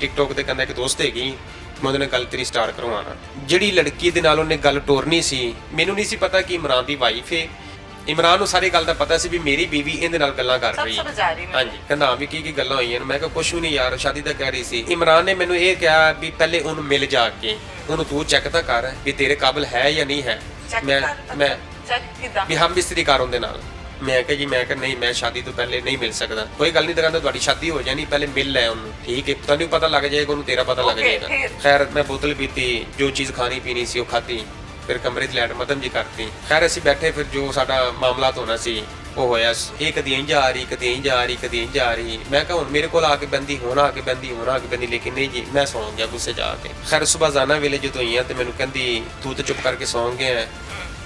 TikTok ਤੇ ਕਹਿੰਦਾ ਇੱਕ ਦੋਸਤ ਹੈਗੀ, ਮੈਂ ਉਹਦੇ ਨਾਲ ਗੱਲ ਤੇਰੀ ਸਟਾਰਟ ਕਰਵਾਉਣਾ। ਜਿਹੜੀ ਲੜਕੀ ਦੇ ਨਾਲ ਉਹਨੇ ਗੱਲ ਟੋਰਨੀ ਸੀ, ਮੈਨੂੰ ਨਹੀਂ ਸੀ ਪਤਾ ਕਿ ਇਮਰਾਨ ਦੀ ਵਾਈਫ ਹੈ। ਇਮਰਾਨ ਨੂੰ ਸਾਰੀ ਗੱਲ ਦਾ ਪਤਾ ਸੀ ਵੀ ਮੇਰੀ ਬੀਵੀ ਇਹਦੇ ਨਾਲ ਗੱਲਾਂ ਕਰ ਰਹੀ ਹੈ। ਹਾਂਜੀ, ਕਹਿੰਦਾ ਹਾਂ ਵੀ ਕੀ ਗੱਲਾਂ ਹੋਈਆਂ ਨੇ। ਮੈਂ ਕਿਹਾ ਕੁਛ ਵੀ ਨਹੀਂ ਯਾਰ, ਸ਼ਾਦੀ ਤਾਂ ਕਹਿ ਰਹੀ ਸੀ। ਇਮਰਾਨ ਨੇ ਮੈਨੂੰ ਇਹ ਕਿਹਾ ਵੀ ਪਹਿਲੇ ਉਹਨੂੰ ਮਿਲ ਜਾ ਕੇ, ਉਹਨੂੰ ਤੂੰ ਚੈੱਕ ਤਾਂ ਕਰ ਵੀ ਤੇਰੇ ਕਾਬਿਲ ਹੈ ਜਾਂ ਨਹੀਂ ਹੈ। ਮੈਂ ਵੀ ਹਮ ਬਿਸਤਰੀ ਕਰ ਉਹਦੇ ਨਾਲ। ਮੈਂ ਕਿਹਾ ਜੀ, ਮੈਂ ਕਿਹਾ ਨਹੀਂ, ਮੈਂ ਸ਼ਾਦੀ ਤੋਂ ਪਹਿਲੇ ਨਹੀਂ ਮਿਲ ਸਕਦਾ। ਕੋਈ ਗੱਲ ਨਹੀਂ, ਕਹਿੰਦਾ ਤੁਹਾਡੀ ਸ਼ਾਦੀ ਹੋ ਜਾਣੀ, ਪਹਿਲੇ ਮਿਲ ਲੈ ਉਹਨੂੰ, ਠੀਕ ਹੈ? ਤੁਹਾਨੂੰ ਪਤਾ ਲੱਗ ਜਾਏਗਾ, ਉਹਨੂੰ ਤੇਰਾ ਪਤਾ ਲੱਗ ਜਾਏਗਾ। ਖੈਰ ਮੈਂ ਬੋਤਲ ਪੀਤੀ, ਜੋ ਚੀਜ਼ ਖਾਣੀ ਪੀਣੀ ਸੀ ਉਹ ਖਾਧੀ, ਫਿਰ ਕਮਰੇ 'ਚ ਲੈਟ ਮਤਮ ਜੀ ਕਰਤੀ। ਖੈਰ ਅਸੀਂ ਬੈਠੇ, ਫਿਰ ਜੋ ਸਾਡਾ ਮਾਮਲਾਤ ਹੋਣਾ ਸੀ ਉਹ ਹੋਇਆ। ਇਹ ਕਦੀ ਇੰਝ ਆ ਰਹੀ, ਕਦੀ ਇੰਝ ਆ ਰਹੀ, ਕਦੀ ਇੰਝ ਆ ਰਹੀ। ਮੈਂ ਕਿਹਾ ਹੁਣ ਮੇਰੇ ਕੋਲ ਆ ਕੇ ਬੰਦੀ, ਹੁਣ ਆ ਕੇ ਬੰਦੀ, ਹੁਣ ਆ ਕੇ ਬੰਦੀ, ਲੇਕਿਨ ਨਹੀਂ ਜੀ, ਮੈਂ ਸੌਂ ਗਿਆ ਗੁੱਸੇ ਜਾ ਕੇ। ਖੈਰ ਸੁਬਹ ਜਾਣਾ ਵੇਲੇ ਜਦੋਂ ਆਈਆਂ ਤੇ ਮੈਨੂੰ ਕਹਿੰਦੀ ਤੂੰ ਤਾਂ ਚੁੱਪ ਕਰਕੇ ਸੌਂ ਗਿਆ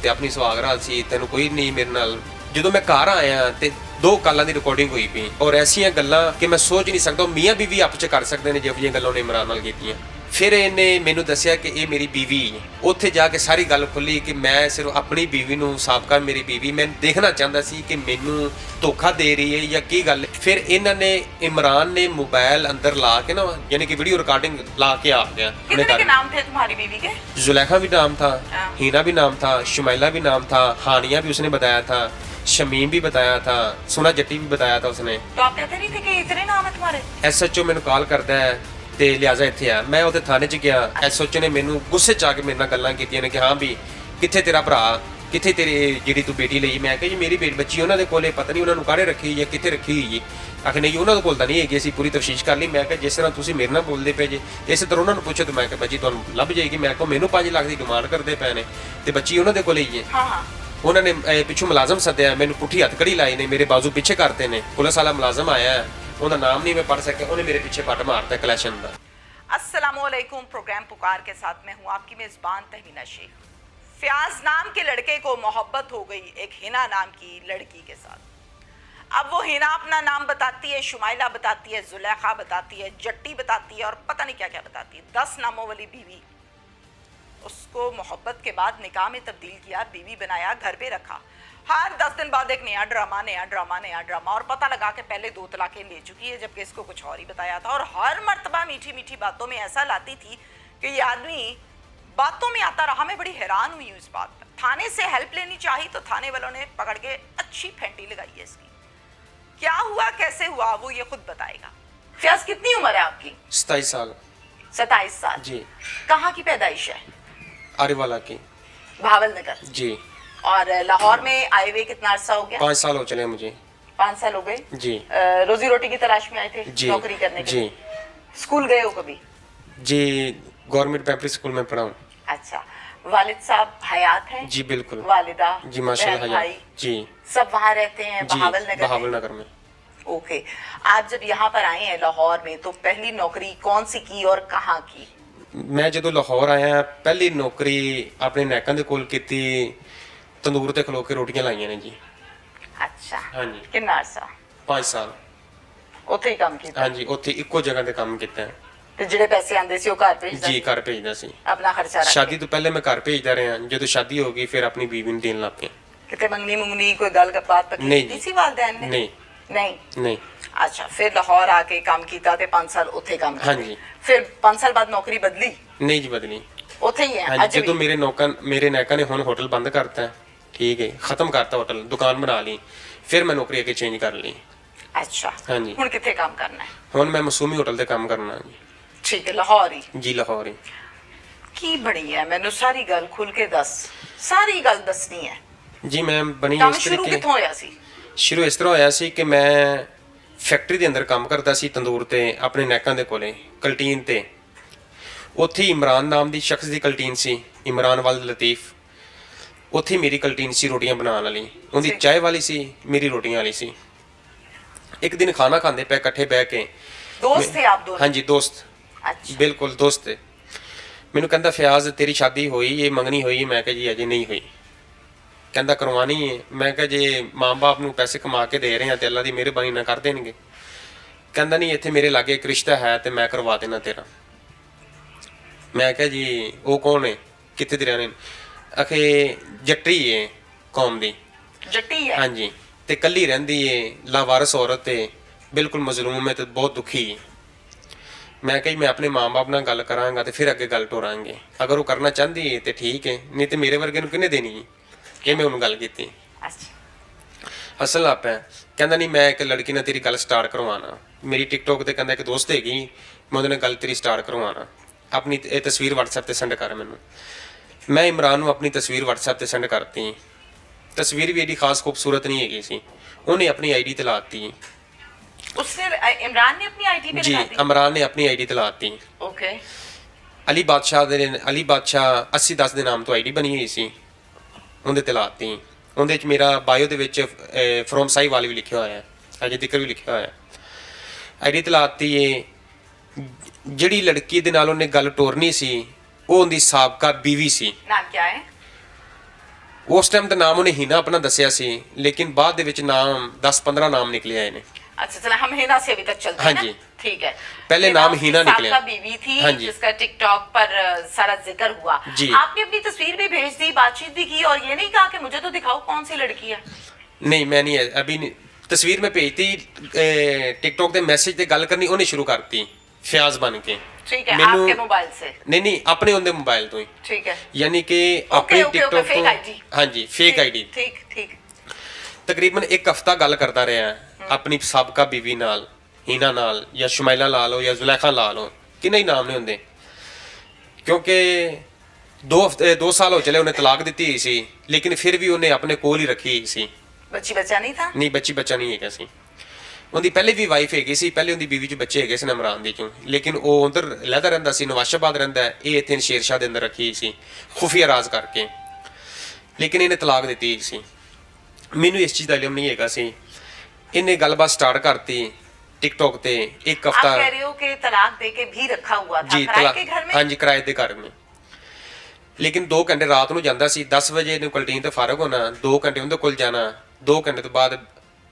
ਤੇ ਆਪਣੀ ਸੁਹਾਗ ਰਾਤ ਸੀ, ਤੈਨੂੰ ਕੋਈ ਨਹੀਂ ਮੇਰੇ ਨਾਲ। ਜਦੋਂ ਮੈਂ ਘਰ ਆਇਆ ਤੇ 2 ਕਾਲਾਂ ਦੀ ਰਿਕਾਰਡਿੰਗ ਹੋਈ ਪਈ, ਔਰ ਐਸੀਆਂ ਗੱਲਾਂ ਕਿ ਮੈਂ ਸੋਚ ਨਹੀਂ ਸਕਦਾ ਮੀਆਂ ਬੀਵੀ ਆਪਸ 'ਚ ਕਰ ਸਕਦੇ ਨੇ, ਜਿਹੋ ਜਿਹੀਆਂ ਗੱਲਾਂ ਉਹਨੇ ਇਮਰਾਨ ਨਾਲ ਕੀਤੀਆਂ। ਫਿਰ ਇਹਨੇ ਮੈਨੂੰ ਦੱਸਿਆ ਕਿ ਇਹ ਮੇਰੀ ਬੀਵੀ ਹੈ। ਉੱਥੇ ਜਾ ਕੇ ਸਾਰੀ ਗੱਲ ਖੁੱਲੀ ਕਿ ਮੈਂ ਸਿਰਫ ਆਪਣੀ ਬੀਵੀ ਨੂੰ, ਸਾਬਕਾ ਮੇਰੀ ਬੀਵੀ, ਮੈਂ ਦੇਖਣਾ ਚਾਹੁੰਦਾ ਸੀ ਕਿ ਮੈਨੂੰ ਧੋਖਾ ਦੇ ਰਹੀ ਹੈ ਜਾਂ ਕੀ ਗੱਲ। ਫਿਰ ਇਹਨਾਂ ਨੇ, ਇਮਰਾਨ ਨੇ ਮੋਬਾਈਲ ਅੰਦਰ ਲਾ ਕੇ ਨਾ, यानी कि वीडियो रिकॉर्डिंग ला के आ गया। कितने के नाम थे तुम्हारी बीवी के? जुलेखा भी नाम था, हीना भी नाम था, शुमैला भी नाम था, हानिया भी उसने बताया था, शमीम भी बताया था, सुना जट्टी भी बताया था उसने। तो आप कहते नहीं थे कि इतने नाम है तुम्हारे? SHO मैंने कॉल करता है ਤੇ ਲਿਆਜ਼ਾ ਇੱਥੇ ਆ। ਮੈਂ ਉਹਦੇ ਥਾਣੇ 'ਚ ਗਿਆ। SHO ਨੇ ਮੈਨੂੰ ਗੁੱਸੇ 'ਚ ਆ ਕੇ ਮੇਰੇ ਨਾਲ ਗੱਲਾਂ ਕੀਤੀਆਂ ਨੇ ਕਿ ਹਾਂ ਵੀ ਕਿੱਥੇ ਤੇਰਾ ਭਰਾ, ਕਿੱਥੇ ਤੇਰੀ ਜਿਹੜੀ ਤੂੰ ਬੇਟੀ ਲਈ। ਮੈਂ ਕਿਹਾ ਜੀ ਮੇਰੀ ਬੱਚੀ ਉਹਨਾਂ ਦੇ ਕੋਲੇ, ਪਤਾ ਨਹੀਂ ਉਹਨਾਂ ਨੂੰ ਕਾਹਦੇ ਰੱਖੀ ਜਾਂ ਕਿੱਥੇ ਰੱਖੀ ਹੋਈ ਜੀ। ਆਖੇ ਨਹੀਂ ਉਹਨਾਂ ਦੇ ਕੋਲ ਤਾਂ ਨਹੀਂ ਹੈਗੀ, ਅਸੀਂ ਪੂਰੀ ਤਫਤੀਸ਼ ਕਰ ਲਈ। ਮੈਂ ਕਿਹਾ ਜਿਸ ਤਰ੍ਹਾਂ ਤੁਸੀਂ ਮੇਰੇ ਨਾਲ ਬੋਲਦੇ ਪਏ ਜੇ, ਇਸੇ ਤਰ੍ਹਾਂ ਉਹਨਾਂ ਨੂੰ ਪੁੱਛੋ। ਤੇ ਮੈਂ ਕਿਹਾ ਬੱਚੀ ਤੁਹਾਨੂੰ ਲੱਭ ਜਾਏਗੀ। ਮੈਂ ਕਿਹਾ ਮੈਨੂੰ 5 ਲੱਖ ਦੀ ਡਿਮਾਂਡ ਕਰਦੇ ਪਏ ਨੇ ਤੇ ਬੱਚੀ ਉਹਨਾਂ ਦੇ ਕੋਲੇ ਹੀ ਹੈ। ਹਾਂ। ਉਹਨਾਂ ਨੇ ਪਿੱਛੋਂ ਮੁਲਾਜ਼ਮ ਸੱਦਿਆ, ਮੈਨੂੰ ਪੁੱਠੀ ਹੱਥਕੜੀ ਲਾਈ ਨੇ, ਮੇਰੇ ਬਾਜ਼ੂ ਪਿੱਛੇ ਕਰਤੇ ਨੇ। ਪੁਲਿਸ ਵਾਲਾ ਮੁਲਾਜ਼ਮ ਆਇਆ, ਉਹਦਾ ਨਾਮ ਨਹੀਂ ਮੈਂ ਪੜ੍ਹ ਸਕਿਆ, ਉਹਨੇ ਮੇਰੇ ਪਿੱਛੇ ਪੱਟ ਮਾਰਤਾ ਕਲੈਸ਼ਨ ਦਾ। अस्सलामुअलैकुम। प्रोग्राम पुकार के साथ मैं हूँ आपकी मेज़बान तहमीना शेख। फयाज नाम के लड़के को मोहब्बत हो गई एक हिना नाम की लड़की के साथ। अब वो हिना अपना नाम बताती है, शुमाइला बताती है, जुलेखा बताती है, जट्टी बताती है और पता नहीं क्या क्या बताती है। 10 नामों वाली बीवी। उसको मोहब्बत के बाद निकाह में तब्दील किया, बीवी बनाया, घर पे रखा। हर 10 दिन बाद एक नया ड्रामा, नया ड्रामा, नया ड्रामा। और पता लगा कि पहले 2 तलाकें ले चुकी है, जबकि इसको कुछ और ही बताया था। और हर मर्तबा मीठी मीठी बातों में ऐसा लाती थी कि ये आदमी बातों में आता रहा। मैं बड़ी हैरान हुई हूँ इस बात पर। थाने से हेल्प लेनी चाहिए तो थाने वालों ने पकड़ के अच्छी फेंटी लगाई है इसकी। क्या हुआ, कैसे हुआ, वो ये खुद बताएगा। फयाज कितनी उम्र है आपकी? 27 साल। 27 साल जी। कहाँ की पैदाइश है? आर्यवाला की। भावल नगर। जी। और लाहौर में आए हुए कितना अरसा हो गया? 5 साल हो चले मुझे। 5 साल हो गए जी। रोजी रोटी की तलाश में आए थे? जी। नौकरी करने के जी। लिए? स्कूल गए हो कभी? जी, गवर्नमेंट प्राइमरी स्कूल में पढ़ा हूँ। अच्छा। वालिद साहब हयात हैं? जी बिल्कुल। वालिदा? जी माशाल्लाह बहन भाई? जी। सब वहाँ रहते हैं जी, बहावल नगर? बहावल नगर में। ओके। आप जब यहाँ पर आए हैं लाहौर में तो पहली नौकरी कौन सी की और कहाँ की? मैं ਜਦੋਂ ਲਾਹੌਰ ਆਇਆ ਪਹਿਲੀ ਨੌਕਰੀ ਆਪਣੇ ਨੈਕਾਂ ਦੇ ਕੋਲ ਕੀਤੀ, ਤੰਦੂਰ ਤੇ ਖਲੋ ਕੇ ਰੋਟੀਆਂ ਲਾਈਆਂ ਨੇ ਜੀ। अच्छा। ਹਾਂਜੀ। कितना अरसा? 5 ਸਾਲ। ਉੱਥੇ ਹੀ ਕੰਮ ਕੀਤਾ? ਹਾਂਜੀ, ਉੱਥੇ ਇੱਕੋ ਜਗ੍ਹਾ ਤੇ ਕੰਮ ਕੀਤਾ ਹੈ। ਤੇ ਜਿਹੜੇ ਪੈਸੇ ਆਂਦੇ ਸੀ ਉਹ ਘਰ ਭੇਜਦਾ? ਜੀ, ਘਰ ਭੇਜਦਾ ਸੀ। ਆਪਣਾ ਖਰਚਾ ਰੱਖ ਸ਼ਾਦੀ ਤੋਂ ਪਹਿਲੇ ਮੈਂ ਘਰ ਭੇਜਦਾ ਰਿਹਾ, ਜਦੋਂ ਸ਼ਾਦੀ ਹੋ ਗਈ ਫਿਰ ਆਪਣੀ ਬੀਵੀ ਨੂੰ ਦੇਣ ਲੱਗ ਪਿਆ। ਕਿਤੇ ਮੰਗਣੀ ਮੁੰਗਣੀ ਕੋਈ ਗੱਲ ਬਾਤ ਤੱਕ ਨਹੀਂ ਕੀਤੀ ਸੀ ਵਾਲਿदैन ਨੇ? ਨਹੀਂ नहीं। नहीं। अच्छा, फिर लाहौर आके काम किया ते 5 साल उत्थे काम हाँ किया। जी। फिर 5 साल बाद नौकरी बदली? नहीं जी बदली। उत्थे ही है हाँ अज जी, ਜਦੋਂ भी? ਮੇਰੇ ਨੈਕਾ ਨੇ ਹੁਣ ਹੋਟਲ ਬੰਦ ਕਰਤਾ ਹੈ, ਠੀਕ ਹੈ, ਖਤਮ ਕਰਤਾ ਹੋਟਲ, ਦੁਕਾਨ ਬਣਾ ਲਈ, ਫਿਰ ਮੈਂ ਨੌਕਰੀ ਅੱਗੇ ਚੇਂਜ ਕਰ ਲਈ। अच्छा। हाँ जी। हुण किथे काम करना है? ਹੁਣ ਮੈਂ ਮਸੂਮੀ ਹੋਟਲ ਤੇ ਕੰਮ ਕਰਨਾ ਜੀ। ठीक है, लाहौर ही? जी लाहौर ही। की बनी है, मैनू सारी गल खुल के दस, सारी गल दसनी है। जी मैं बनी काम इस शुरू तरीके, किथों होया सी? ਸ਼ੁਰੂ ਇਸ ਤਰ੍ਹਾਂ ਹੋਇਆ ਸੀ ਕਿ ਮੈਂ ਫੈਕਟਰੀ ਦੇ ਅੰਦਰ ਕੰਮ ਕਰਦਾ ਸੀ ਤੰਦੂਰ ਤੇ, ਆਪਣੇ ਨੈਕਾਂ ਦੇ ਕੋਲੇ ਕਲਟੀਨ ਤੇ। ਉੱਥੇ ਹੀ ਇਮਰਾਨ ਨਾਮ ਦੀ ਸ਼ਖਸ ਦੀ ਕਲਟੀਨ ਸੀ, ਇਮਰਾਨ ਵਾਲ ਲਤੀਫ। ਉੱਥੇ ਹੀ ਮੇਰੀ ਕਲਟੀਨ ਸੀ ਰੋਟੀਆਂ ਬਣਾਉਣ ਵਾਲੀ। ਉਹਦੀ ਚਾਹ ਵਾਲੀ ਸੀ, ਮੇਰੀ ਰੋਟੀਆਂ ਵਾਲੀ ਸੀ। ਇੱਕ ਦਿਨ ਖਾਣਾ ਖਾਂਦੇ ਪਏ ਇਕੱਠੇ ਬਹਿ ਕੇ। दोस्त थे आप दोनों? हाँ जी दोस्त, अच्छा। ਬਿਲਕੁਲ ਦੋਸਤ थे। ਮੈਨੂੰ ਕਹਿੰਦਾ ਫਿਆਜ਼ ਤੇਰੀ ਸ਼ਾਦੀ ਹੋਈ, ਇਹ ਮੰਗਣੀ ਹੋਈ? ਮੈਂ ਕਿਹਾ ਜੀ ਅਜੇ ਨਹੀਂ ਹੋਈ। ਕਹਿੰਦਾ ਕਰਵਾਣੀ ਹੈ। ਮੈਂ ਕਿਹਾ ਜੇ ਮਾਂ-ਬਾਪ ਨੂੰ ਪੈਸੇ ਕਮਾ ਕੇ ਦੇ ਰਹੇ ਆ ਤੇ ਅੱਲਾ ਦੀ ਮਿਹਰਬਾਨੀ ਨਾਲ ਕਰ ਦੇਣਗੇ। ਕਹਿੰਦਾ ਨਹੀਂ, ਇੱਥੇ ਮੇਰੇ ਲਾਗੇ ਇੱਕ ਰਿਸ਼ਤਾ ਹੈ ਤੇ ਮੈਂ ਕਰਵਾ ਦੇਣਾ ਤੇਰਾ। ਮੈਂ ਕਿਹਾ ਜੀ ਉਹ ਕੌਣ ਹੈ, ਕਿੱਥੇ ਦੇ ਰਹਿਣੇ? ਆਖੇ ਜੱਟੀ ਹੈ ਕੌਮ ਦੀ। जट्टी है? हाँ जी। ਤੇ ਕੱਲੀ ਰਹਿੰਦੀ ਏ, ਲਾਵਾਰਸ ਔਰਤ ਏ, ਬਿਲਕੁਲ ਮਜ਼ਲੂਮ ਹੈ ਤੇ ਬਹੁਤ ਦੁਖੀ ਹੈ। ਮੈਂ ਕਿਹਾ ਜੀ ਮੈਂ ਆਪਣੇ ਮਾਂ-ਬਾਪ ਨਾਲ ਗੱਲ ਕਰਾਂਗਾ ਤੇ ਫਿਰ ਅੱਗੇ ਗੱਲ ਟੋਰਾਂਗੇ। ਅਗਰ ਉਹ ਕਰਨਾ ਚਾਹੁੰਦੀ ਹੈ ਤੇ ਠੀਕ ਹੈ, ਨਹੀਂ ਤੇ ਮੇਰੇ ਵਰਗੇ ਨੂੰ ਕਿਹਨੇ ਦੇਣੀ ਹੈ। ਕਿ ਮੈਂ ਉਹਨੂੰ ਗੱਲ ਕੀਤੀ, अच्छा ਹੱਸਣ ਲੱਗ ਪਿਆ। ਕਹਿੰਦਾ ਨਹੀਂ ਮੈਂ ਇੱਕ ਲੜਕੀ ਨਾਲ ਤੇਰੀ ਗੱਲ ਸਟਾਰਟ ਕਰਵਾਉਣਾ। ਮੇਰੀ ਟਿਕਟੋਕ ਤੇ ਕਹਿੰਦਾ ਇੱਕ ਦੋਸਤ ਹੈਗੀ, ਮੈਂ ਉਹਦੇ ਨਾਲ ਗੱਲ ਤੇਰੀ ਸਟਾਰਟ ਕਰਵਾਉਣਾ। ਆਪਣੀ ਇਹ ਤਸਵੀਰ WhatsApp ਤੇ ਸੈਂਡ ਕਰ ਮੈਨੂੰ। ਮੈਂ ਇਮਰਾਨ ਨੂੰ ਆਪਣੀ ਤਸਵੀਰ WhatsApp ਤੇ ਸੈਂਡ ਕਰਤੀ। ਤਸਵੀਰ ਵੀ ਇਹਦੀ ਖਾਸ ਖੂਬਸੂਰਤ ਨਹੀਂ ਹੈਗੀ ਸੀ। ਉਹਨੇ ਆਪਣੀ ਆਈਡੀ ਤੇ ਲਾਤੀ उसने इमरान ने अपनी आईडी पे जी। लगा दी? ਇਮਰਾਨ ਨੇ ਆਪਣੀ ਆਈਡੀ ਤੇ ਲਾਤੀ। ओके ਅਲੀ ਬਾਦਸ਼ਾਹ 8010 ਦੇ ਨਾਮ ਤੋਂ ਆਈਡੀ ਬਣੀ ਹੋਈ ਸੀ, ਉਹਦੇ ਤੇ ਲਾਤੀ। ਉਹਦੇ ਵਿੱਚ ਮੇਰਾ ਬਾਇਓ ਦੇ ਵਿੱਚ ਫਰੋਮ ਸਾਈਵਾਲ ਵੀ ਲਿਖਿਆ ਹੋਇਆ ਹੈ, ਅਜੇ ਤੱਕ ਵੀ ਲਿਖਿਆ ਹੋਇਆ ਹੈ। ਆਈਡੀ ਤੇ ਲਾਤੀ ਏ। ਜਿਹੜੀ ਲੜਕੀ ਦੇ ਨਾਲ ਉਹਨੇ ਗੱਲ ਟੋਰਨੀ ਸੀ ਉਹ ਉਹਦੀ ਸਾਬਕਾ ਬੀਵੀ ਸੀ। नाम क्या है? ਉਸ ਟਾਈਮ ਦਾ ਨਾਮ ਉਹਨੇ ਹੀਨਾ ਆਪਣਾ ਦੱਸਿਆ ਸੀ, ਲੇਕਿਨ ਬਾਅਦ ਦੇ ਵਿੱਚ ਨਾਮ 10-15 ਨਾਮ ਨਿਕਲੇ ਆਏ ਨੇ। अच्छा चला, हम हिना से अभी तक चलते हाँ हैं जी। ना? ठीक है। पहले हिना नाम उसकी हिना निकले। साबका बीवी थी, हाँ जी। जिसका टिकटॉक पर सारा जिक्र हुआ। जी। आपने अपनी तस्वीर भी भेज दी, बातचीत भी की और ये नहीं कहा कि मुझे तो दिखाओ कौन सी लड़की है? नहीं मैं नहीं अभी नहीं, तस्वीर में भेजती टिकटॉक ਦੇ ਮੈਸੇਜ ਤੇ ਗੱਲ ਕਰਨੀ ਉਹਨੇ ਸ਼ੁਰੂ ਕਰਤੀ ਫਿਆਜ਼ ਬਣ ਕੇ। ठीक है, आपके मोबाइल से? ਨਹੀਂ ਆਪਣੇ ਉਹਦੇ ਮੋਬਾਈਲ ਤੋਂ ਹੀ। ठीक है। ਯਾਨੀ ਕਿ ਆਪਣੀ ओके, ਟਿਕਟੌਕ फेक ਤੋਂ आईडी। ਹਾਂਜੀ ਫੇਕ ਆਈਡੀ। ठीक ठीक। ਤਕਰੀਬਨ ਇੱਕ ਹਫਤਾ ਗੱਲ ਕਰਦਾ ਰਿਹਾ ਆਪਣੀ ਸਾਬਕਾ ਬੀਵੀ ਨਾਲ, ਹੀਨਾ ਨਾਲ, ਜਾਂ ਸ਼ੁਮੈਲਾ ਲਾ ਲਓ ਜਾਂ ਜ਼ੁਲੈਖਾ ਲਾ ਲਓ, ਕਿੰਨੇ ਹੀ ਨਾਮ ਨਹੀਂ ਹੁੰਦੇ। ਕਿਉਂਕਿ 2 ਸਾਲ ਹੋ ਚਲੇ ਉਹਨੇ ਤਲਾਕ ਦਿੱਤੀ ਹੋਈ ਸੀ, ਲੇਕਿਨ ਫਿਰ ਵੀ ਉਹਨੇ ਆਪਣੇ ਕੋਲ ਹੀ ਰੱਖੀ ਹੋਈ ਸੀ। बच्ची बच्चा नहीं था? ਨਹੀਂ ਬੱਚਾ ਨਹੀਂ ਹੈਗਾ ਸੀ। ਉਹਦੀ ਪਹਿਲੇ ਵੀ ਵਾਈਫ ਹੈਗੀ ਸੀ, ਪਹਿਲੇ ਉਹਦੀ ਬੀਵੀ ਚ ਬੱਚੇ ਹੈਗੇ ਸੀ ਨਾ ਇਮਰਾਨ ਦੀ ਚੋਂ, ਲੇਕਿਨ ਉਹ ਉਧਰ ਲਹਿਦਾ ਰਹਿੰਦਾ ਸੀ, ਨਵਾਸ਼ਾਬਾਦ ਰਹਿੰਦਾ ਹੈ, ਇਹ ਇੱਥੇ ਸ਼ੇਰਸ਼ਾਹ ਦੇ ਅੰਦਰ ਰੱਖੀ ਸੀ ਖੁਫੀਆ ਰਾਜ਼ ਕਰਕੇ, ਲੇਕਿਨ ਇਹਨੇ ਤਲਾਕ ਦਿੱਤੀ ਹੋਈ ਸੀ। ਮੈਨੂੰ ਇਸ ਚੀਜ਼ ਦਾ ਇਲਮ ਨਹੀਂ ਹੈਗਾ ਸੀ। ਇਹਨੇ ਗੱਲਬਾਤ ਸਟਾਰਟ ਕਰਤੀ टिकटॉक ਤੇ ਇੱਕ आप ਹਫਤਾ। कह रहे हो कि तलाक देके भी रखा हुआ था जी किराए तलाक, के घर में? हाँ जी किराए ਦੇ ਘਰ में। ਲੇਕਿਨ 2 ਘੰਟੇ ਰਾਤ ਨੂੰ ਜਾਂਦਾ ਸੀ, 10 ਵਜੇ ਇਹਨੂੰ ਕੰਟੀਨ ਤੋਂ ਫਾਰਗ ਹੋਣਾ, 2 ਘੰਟੇ ਉਹਦੇ ਕੋਲ ਜਾਣਾ, 2 ਘੰਟੇ ਤੋਂ ਬਾਅਦ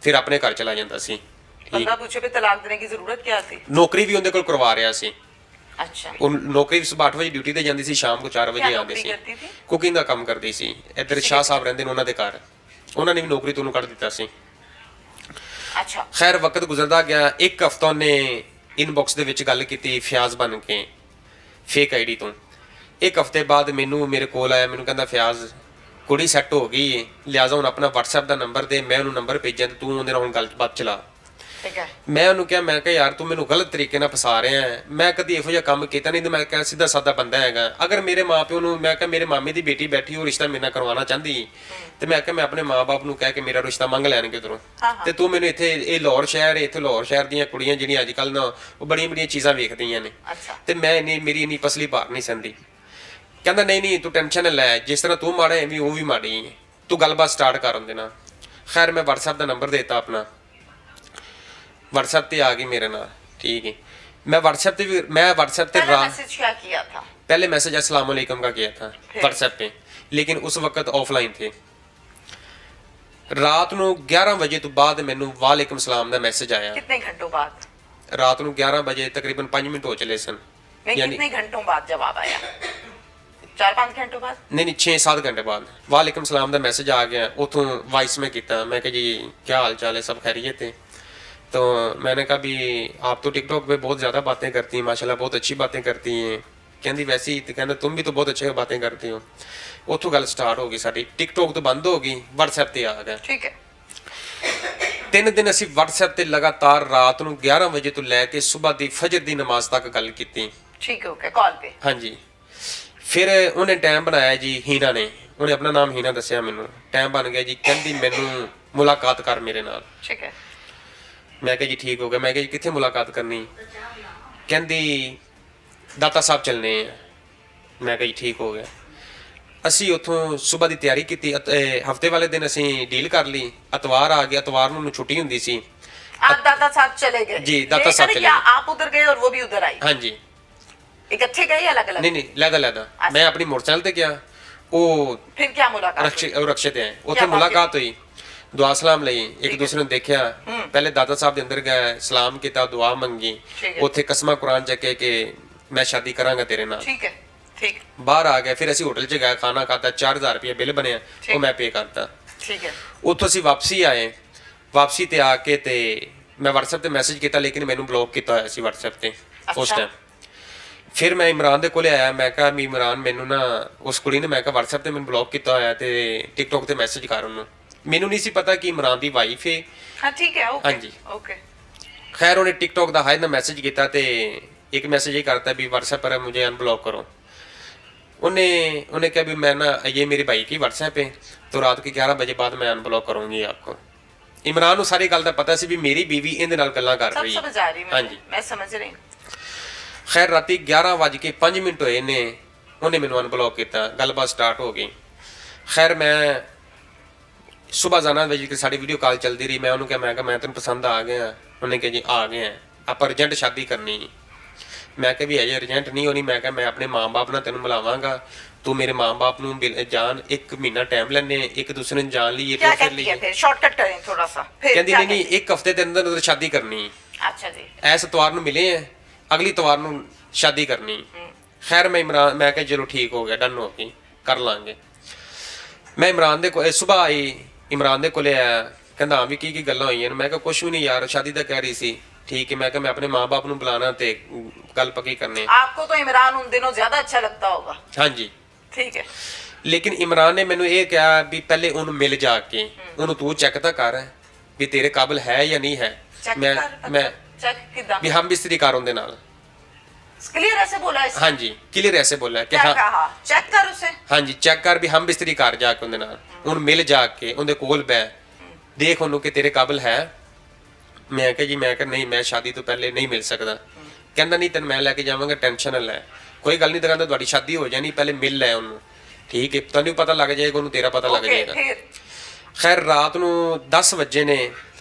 ਫਿਰ ਆਪਣੇ ਘਰ ਚਲਾ ਜਾਂਦਾ ਸੀ। बंदा पूछे पे तलाक देने की जरूरत क्या थी? ਨੌਕਰੀ ਵੀ ਉਹਦੇ ਕੋਲ ਕਰਵਾ ਰਿਹਾ ਸੀ। अच्छा। ਉਹ ਨੌਕਰੀ ਸੁਬਾਹ 8 ਵਜੇ ਡਿਊਟੀ ਤੇ ਜਾਂਦੀ ਸੀ, ਸ਼ਾਮ ਨੂੰ 4 ਵਜੇ क्या ਆਉਂਦੇ नौकरी ਸੀ। करती थी? ਕੁਕਿੰਗ ਦਾ ਕੰਮ ਕਰਦੀ ਸੀ। ਇੱਧਰ ਸ਼ਾਹ ਸਾਹਿਬ ਰਹਿੰਦੇ ਨੇ ਉਹਨਾਂ ਦੇ ਘਰ, ਉਹਨਾਂ ਨੇ ਵੀ ਨੌਕਰੀ ਤੋਂ ਉਹਨੂੰ ਕੱਢ ਦਿੱਤਾ ਸੀ। अच्छा। ਖੈਰ ਵਕਤ ਗੁਜ਼ਰਦਾ ਗਿਆ। ਇੱਕ ਹਫਤਾ ਉਹਨੇ ਇਨਬਾਕਸ ਦੇ ਵਿੱਚ ਗੱਲ ਕੀਤੀ ਫਿਆਜ਼ ਬਣ ਕੇ ਫੇਕ ਆਈਡੀ ਤੋਂ। ਇੱਕ ਹਫਤੇ ਬਾਅਦ ਮੈਨੂੰ ਮੇਰੇ ਕੋਲ ਆਇਆ, ਮੈਨੂੰ ਕਹਿੰਦਾ ਫਿਆਜ਼ ਕੁੜੀ ਸੈੱਟ ਹੋ ਗਈ ਹੈ, ਲਿਆਜ਼ਾ ਹੁਣ ਆਪਣਾ WhatsApp ਦਾ ਨੰਬਰ ਦੇ, ਮੈਂ ਉਹਨੂੰ ਨੰਬਰ ਭੇਜਾਂ ਤੇ ਤੂੰ ਉਹਦੇ ਨਾਲ ਹੁਣ ਗੱਲਬਾਤ ਚਲਾ। ठीक है। ਮੈਂ ਉਹਨੂੰ ਕਿਹਾ, ਮੈਂ ਕਿਹਾ ਯਾਰ ਤੂੰ ਮੈਨੂੰ ਗਲਤ ਤਰੀਕੇ ਨਾਲ ਫਸਾ ਰਿਹਾ ਹੈ, ਮੈਂ ਕਦੀ ਇਹੋ ਜਿਹਾ ਕੰਮ ਕੀਤਾ ਨਹੀਂ ਤੇ ਮੈਂ ਕਿਹਾ ਸਿੱਧਾ ਸਾਦਾ ਬੰਦਾ ਹੈਗਾ। ਅਗਰ ਮੇਰੇ ਮਾਪਿਓ ਨੂੰ, ਮੈਂ ਕਿਹਾ ਮੇਰੇ ਮਾਮੇ ਦੀ ਬੇਟੀ ਬੈਠੀ ਉਹ ਰਿਸ਼ਤਾ ਮੇਰੇ ਨਾਲ ਕਰਵਾਉਣਾ ਚਾਹੁੰਦੀ ਤੇ ਮੈਂ ਕਿਹਾ ਮੈਂ ਆਪਣੇ ਮਾਪੇ ਨੂੰ ਕਹਿ ਕੇ ਮੇਰਾ ਰਿਸ਼ਤਾ ਮੰਗ ਲੈਣਗੇ ਉਧਰੋਂ। ਤੇ ਤੂੰ ਮੈਨੂੰ ਇੱਥੇ ਇਹ ਲਾਹੌਰ ਸ਼ਹਿਰ, ਇੱਥੇ ਲਾਹੌਰ ਸ਼ਹਿਰ ਦੀਆਂ ਕੁੜੀਆਂ ਜਿਹੜੀਆਂ ਅੱਜ ਕੱਲ੍ਹ ਨਾ ਉਹ ਬੜੀਆਂ ਚੀਜ਼ਾਂ ਵੇਖਦੀਆਂ ਨੇ अच्छा। ਤੇ ਮੈਂ ਮੇਰੀ ਇੰਨੀ ਪਸਲੀ ਭਾਰ ਨਹੀਂ ਸੰਦੀ। ਕਹਿੰਦਾ ਨਹੀਂ ਤੂੰ ਟੈਨਸ਼ਨ ਨਾ ਲੈ, ਜਿਸ ਤਰ੍ਹਾਂ ਤੂੰ ਮਾੜਾ ਐਵੇਂ ਉਹ ਵੀ ਮਾੜੀ ਹੈ, ਤੂੰ ਗੱਲਬਾਤ ਸਟਾਰਟ ਕਰਨ ਦੇਣਾ। ਖੈਰ ਮੈਂ WhatsApp ਦਾ ਨੰਬਰ ਦੇਤਾ ਆਪਣਾ, WhatsApp ਤੇ ਆ ਗਈ ਮੇਰੇ ਨਾਲ। ठीक है, मैं WhatsApp पे पहला मैसेज क्या किया था? पहले मैसेज अस्सलाम वालेकुम का किया था WhatsApp पे, लेकिन उस वक्त ऑफलाइन थे। रात ਨੂੰ 11 ਵਜੇ ਤੋਂ ਬਾਅਦ ਮੈਨੂੰ ਵਾਲੇकुम सलाम ਦਾ ਮੈਸੇਜ ਆਇਆ। कितने घंटों बाद? ਰਾਤ ਨੂੰ 11 ਵਜੇ ਤਕਰੀਬਨ 5 ਮਿੰਟ ਹੋ ਚਲੇ ਸਨ। नहीं, कितने घंटों बाद जवाब आया? 4-5 घंटों बाद? नहीं 6-7 घंटे बाद वालेकुम सलाम ਦਾ ਮੈਸੇਜ ਆ ਗਿਆ। ਉਥੋਂ ਵਾਇਸ में ਕੀਤਾ, मैं कहा जी क्या हाल चाल है, सब खैरियत है? तो मैंने कहा भी आप तो टिकटॉक पे बहुत ज़्यादा बातें करती हैं, माशाल्लाह बहुत अच्छी बातें करती हैं। कहती वैसे ही, तो कहना तुम भी तो बहुत अच्छे बातें करती हो। उतों गल स्टार्ट हो गई साडी, टिकटॉक तो बंद हो गई, WhatsApp ते आ गया। ठीक है। 3 दिन ਅਸੀਂ WhatsApp ਤੇ ਲਗਾਤਾਰ ਰਾਤ ਨੂੰ 11 ਵਜੇ ਤੋਂ ਲੈ ਕੇ ਸਵੇਰ ਦੀ ਫਜਰ ਦੀ ਨਮਾਜ਼ ਤੱਕ ਗੱਲ ਕੀਤੀ। ठीक है, ओके, कॉल पे। ਹਾਂਜੀ। ਫਿਰ ਉਹਨੇ ਟਾਈਮ ਬਣਾਇਆ ਜੀ, ਹੀਨਾ ਨੇ, ਉਹਨੇ ਆਪਣਾ ਨਾਮ ਹੀਨਾ ਦੱਸਿਆ ਮੈਨੂੰ। ਟਾਈਮ ਬਣ ਗਿਆ ਜੀ, ਕਹਿੰਦੀ ਮੈਨੂੰ ਮੁਲਾਕਾਤ ਕਰ ਮੇਰੇ ਨਾਲ। ठीक है। ਮੈਂ ਕਿਹਾ ਜੀ ਠੀਕ ਹੋ ਗਿਆ। ਮੈਂ ਕਿਹਾ ਜੀ ਕਿੱਥੇ ਮੁਲਾਕਾਤ ਕਰਨੀ? ਕਹਿੰਦੀ ਦਾਤਾ ਸਾਹਿਬ ਚੱਲਨੇ ਆ। ਮੈਂ ਕਿਹਾ ਜੀ ਠੀਕ ਹੋ ਗਿਆ। ਅਸੀਂ ਉੱਥੋਂ ਸਵੇਰ ਦੀ ਤਿਆਰੀ ਕੀਤੀ। ਹਫਤੇ ਵਾਲੇ ਦਿਨ ਅਸੀਂ ਡੀਲ ਕਰ ਲਈ। ਐਤਵਾਰ ਆ ਗਿਆ, ਐਤਵਾਰ ਨੂੰ ਛੁੱਟੀ ਹੁੰਦੀ ਸੀ। आप दादा साहब चले गए? जी, दाता साहब चले या गए। आप उधर गए और वो भी उधर आई? ਹਾਂਜੀ। इकट्ठे गए या अलग अलग? ਨਹੀਂ ਲੈਦਾ ਮੈਂ ਆਪਣੀ ਮੋਟਰਸਾਈਕਲ ਤੇ ਗਿਆ, ਉਹ फिर क्या मुलाकात हुई? ਰਕਸ਼ੇ ਤੇ ਆਏ। ਉੱਥੇ ਮੁਲਾਕਾਤ ਹੋਈ, ਦੁਆ ਸਲਾਮ ਲਈ, ਇੱਕ ਦੂਸਰੇ ਨੂੰ ਦੇਖਿਆ। ਪਹਿਲੇ ਦਾਦਾ ਸਾਹਿਬ ਦੇ ਅੰਦਰ ਗਏ, ਸਲਾਮ ਕੀਤਾ, ਦੁਆ ਮੰਗੀ। ਉੱਥੇ ਕਸਮਾਂ ਕੁਰਾਨ ਚੱਕੇ ਕਿ ਮੈਂ ਸ਼ਾਦੀ ਕਰਾਂਗਾ ਤੇਰੇ ਨਾਲ। ठीक है। ठीक। ਬਾਹਰ ਆ ਗਏ। ਫਿਰ ਅਸੀਂ ਹੋਟਲ 'ਚ ਗਏ, ਖਾਣਾ ਖਾਧਾ, 4000 ਰੁਪਏ ਬਿੱਲ ਬਣਿਆ, ਉਹ ਮੈਂ ਪੇ ਕਰਤਾ। ठीक है। ਉੱਥੋਂ ਅਸੀਂ ਵਾਪਸੀ ਆਏ। ਵਾਪਸੀ ਤੇ ਆ ਕੇ ਤੇ ਮੈਂ WhatsApp ਤੇ ਮੈਸੇਜ ਕੀਤਾ, ਲੇਕਿਨ ਮੈਨੂੰ ਬਲੌਕ ਕੀਤਾ ਹੋਇਆ ਸੀ WhatsApp ਤੇ। ਉਸ ਅੱਛਾ। ਟਾਈਮ। ਫਿਰ ਮੈਂ ਇਮਰਾਨ ਦੇ ਕੋਲੇ ਆਇਆ, ਮੈਂ ਕਿਹਾ ਵੀ ਇਮਰਾਨ ਮੈਨੂੰ ਨਾ ਉਸ ਕੁੜੀ ਨੇ ਮੈਂ ਕਿਹਾ WhatsApp ਤੇ ਮੈਨੂੰ ਬਲੌਕ ਕੀਤਾ ਹੋਇਆ ਤੇ TikTok ਤੇ ਮੈਸੇਜ ਕਰ ਉਹਨੂੰ। ਮੈਨੂੰ ਨਹੀਂ ਸੀ ਪਤਾ ਕਿ ਇਮਰਾਨ ਦੀ ਵਾਈਫ ਹੈ। हाँ ठीक है, ओके ਹਾਂਜੀ। ओके। खैर उन्हें टिकटॉक का हाई ना मैसेज किया तो एक मैसेज ये करता है भी व्हाट्सएप पर मुझे अनब्लॉक करो। उन्हें कहा भी मैं ना ये मेरे भाई की व्हाट्सएप है तो रात के 11 बजे बाद मैं अनब्लॉक करूंगी आपको। इमरान ਨੂੰ ਸਾਰੀ ਗੱਲ ਦਾ ਪਤਾ ਸੀ ਵੀ ਮੇਰੀ ਬੀਵੀ ਇਹਦੇ ਨਾਲ ਗੱਲਾਂ ਕਰ ਰਹੀ सब समझ आ रही है, ਹਾਂਜੀ। मैं समझ रही हूँ। ਖੈਰ ਰਾਤੀ 11:05 ਹੋਏ ਨੇ ਉਹਨੇ ਮੈਨੂੰ ਅਨਬਲੌਕ ਕੀਤਾ, ਗੱਲਬਾਤ ਸਟਾਰਟ ਹੋ ਗਈ। ਖੈਰ ਮੈਂ ਸੁਬਹ ਜਾਣਾ ਵਜੇ ਕਿ ਸਾਡੀ ਵੀਡੀਓ ਕਾਲ ਚੱਲਦੀ ਰਹੀ। ਮੈਂ ਉਹਨੂੰ ਕਿਹਾ, ਮੈਂ ਕਿਹਾ ਮੈਂ ਤੈਨੂੰ ਪਸੰਦ ਆ ਗਿਆ। ਉਹਨੇ ਕਿਹਾ ਜੀ ਆ ਗਏ ਆ, ਆਪਾਂ ਅਰਜੈਂਟ ਸ਼ਾਦੀ ਕਰਨੀ ਜੀ। ਮੈਂ ਕਿਹਾ ਵੀ ਅਜੇ ਅਰਜੈਂਟ ਨਹੀਂ ਹੋਣੀ। ਮੈਂ ਕਿਹਾ ਮੈਂ ਆਪਣੇ ਮਾਂ-ਬਾਪ ਨਾਲ ਤੈਨੂੰ ਮਿਲਾਵਾਂਗਾ, ਤੂੰ ਮੇਰੇ ਮਾਂ-ਬਾਪ ਨੂੰ ਜਾਣ, 1 ਮਹੀਨਾ ਟਾਈਮ ਲੈਣੇ, ਇੱਕ ਦੂਸਰੇ ਨੂੰ ਜਾਣ ਲਈ क्या ਫਿਰ कहती है फिर? शॉर्टकट करें थोड़ा सा फिर। ਕਹਿੰਦੀ क्या ਨਹੀਂ ਨਹੀਂ 1 ਹਫ਼ਤੇ ਦੇ ਅੰਦਰ ਅੰਦਰ ਸ਼ਾਦੀ ਕਰਨੀ। कहती? अच्छा जी। ਐਸ ਇਤਵਾਰ ਨੂੰ ਮਿਲੇ ਆ, ਅਗਲੀ ਇਤਵਾਰ ਨੂੰ ਸ਼ਾਦੀ ਕਰਨੀ। ਖੈਰ ਮੈਂ ਕਿਹਾ ਚਲੋ ਠੀਕ ਹੋ ਗਿਆ, ਡਨ ਹੋ ਗਈ, ਕਰ ਲਾਂਗੇ। ਮੈਂ ਇਮਰਾਨ ਦੇ ਕੋਲ ਸਵੇਰ ਆਈ, ਇਮਰਾਨ ਦੇ ਕੋਲੇ ਆਇਆ, ਕਹਿੰਦਾ ਹਾਂ ਵੀ ਕੀ ਗੱਲਾਂ ਹੋਈਆਂ ਨੇ। ਮੈਂ ਕਿਹਾ ਕੁਛ ਵੀ ਨਹੀਂ ਯਾਰ, ਸ਼ਾਦੀ ਤਾਂ ਕਹਿ ਰਹੀ ਸੀ। ਠੀਕ ਹੈ, ਮੈਂ ਕਿਹਾ ਮੈਂ ਆਪਣੇ ਮਾਂ-ਬਾਪ ਨੂੰ ਬੁਲਾਣਾ ਤੇ ਗੱਲ ਪੱਕੀ ਕਰਨੀ। आपको तो इमरान उन दिनों ज्यादा अच्छा लगता होगा। ਹਾਂਜੀ। ठीक है। ਲੇਕਿਨ ਇਮਰਾਨ ਨੇ ਮੈਨੂੰ ਇਹ ਕਿਹਾ ਵੀ ਪਹਿਲੇ ਉਹਨੂੰ ਮਿਲ ਜਾ ਕੇ ਉਹਨੂੰ ਤੂੰ ਚੈੱਕ ਤਾਂ ਕਰ ਵੀ ਤੇਰੇ ਕਾਬਿਲ ਹੈ ਜਾਂ ਨਹੀਂ ਹੈ। चेक ਮੈਂ कर, ਮੈਂ चेक किदा? ਵੀ ਹਮ ਬਿਸਤਰੀ ਕਰ ਉਹਦੇ ਨਾਲ। क्लियर ऐसे बोला है? ਹਾਂਜੀ ਕਲੀਅਰ ਐਸੇ ਬੋਲਿਆ ਕਿ क्या ਹਾਂ कहा? चेक कर उसे। ਹਾਂਜੀ ਚੈੱਕ ਕਰ ਵੀ ਹਮ ਬਿਸਤਰੀ ਕਰ ਜਾ ਕੇ ਉਹਦੇ ਨਾਲ, ਉਹਨੂੰ ਮਿਲ ਜਾ ਕੇ ਉਹਦੇ ਕੋਲ ਬਹਿ, ਦੇਖ ਉਹਨੂੰ ਕਿ ਤੇਰੇ ਕਾਬਿਲ ਹੈ। ਮੈਂ ਕਿਹਾ ਜੀ, ਮੈਂ ਕਿਹਾ ਨਹੀਂ, ਮੈਂ ਸ਼ਾਦੀ ਤੋਂ ਪਹਿਲੇ ਨਹੀਂ ਮਿਲ ਸਕਦਾ। ਕਹਿੰਦਾ ਨਹੀਂ ਤੈਨੂੰ ਮੈਂ ਲੈ ਕੇ ਜਾਵਾਂਗਾ, ਟੈਨਸ਼ਨ ਨਾ ਲੈ, ਕੋਈ ਗੱਲ ਨਹੀਂ, ਤੇ ਕਹਿੰਦਾ ਤੁਹਾਡੀ ਸ਼ਾਦੀ ਹੋ ਜਾਣੀ, ਪਹਿਲੇ ਮਿਲ ਲੈ ਉਹਨੂੰ। ਠੀਕ ਹੈ, ਤੈਨੂੰ ਪਤਾ ਲੱਗ ਜਾਏਗਾ, ਉਹਨੂੰ ਤੇਰਾ ਪਤਾ ਲੱਗ ओके ਜਾਏਗਾ। फिर। ਖੈਰ ਰਾਤ ਨੂੰ 10 ਵਜੇ ਨੇ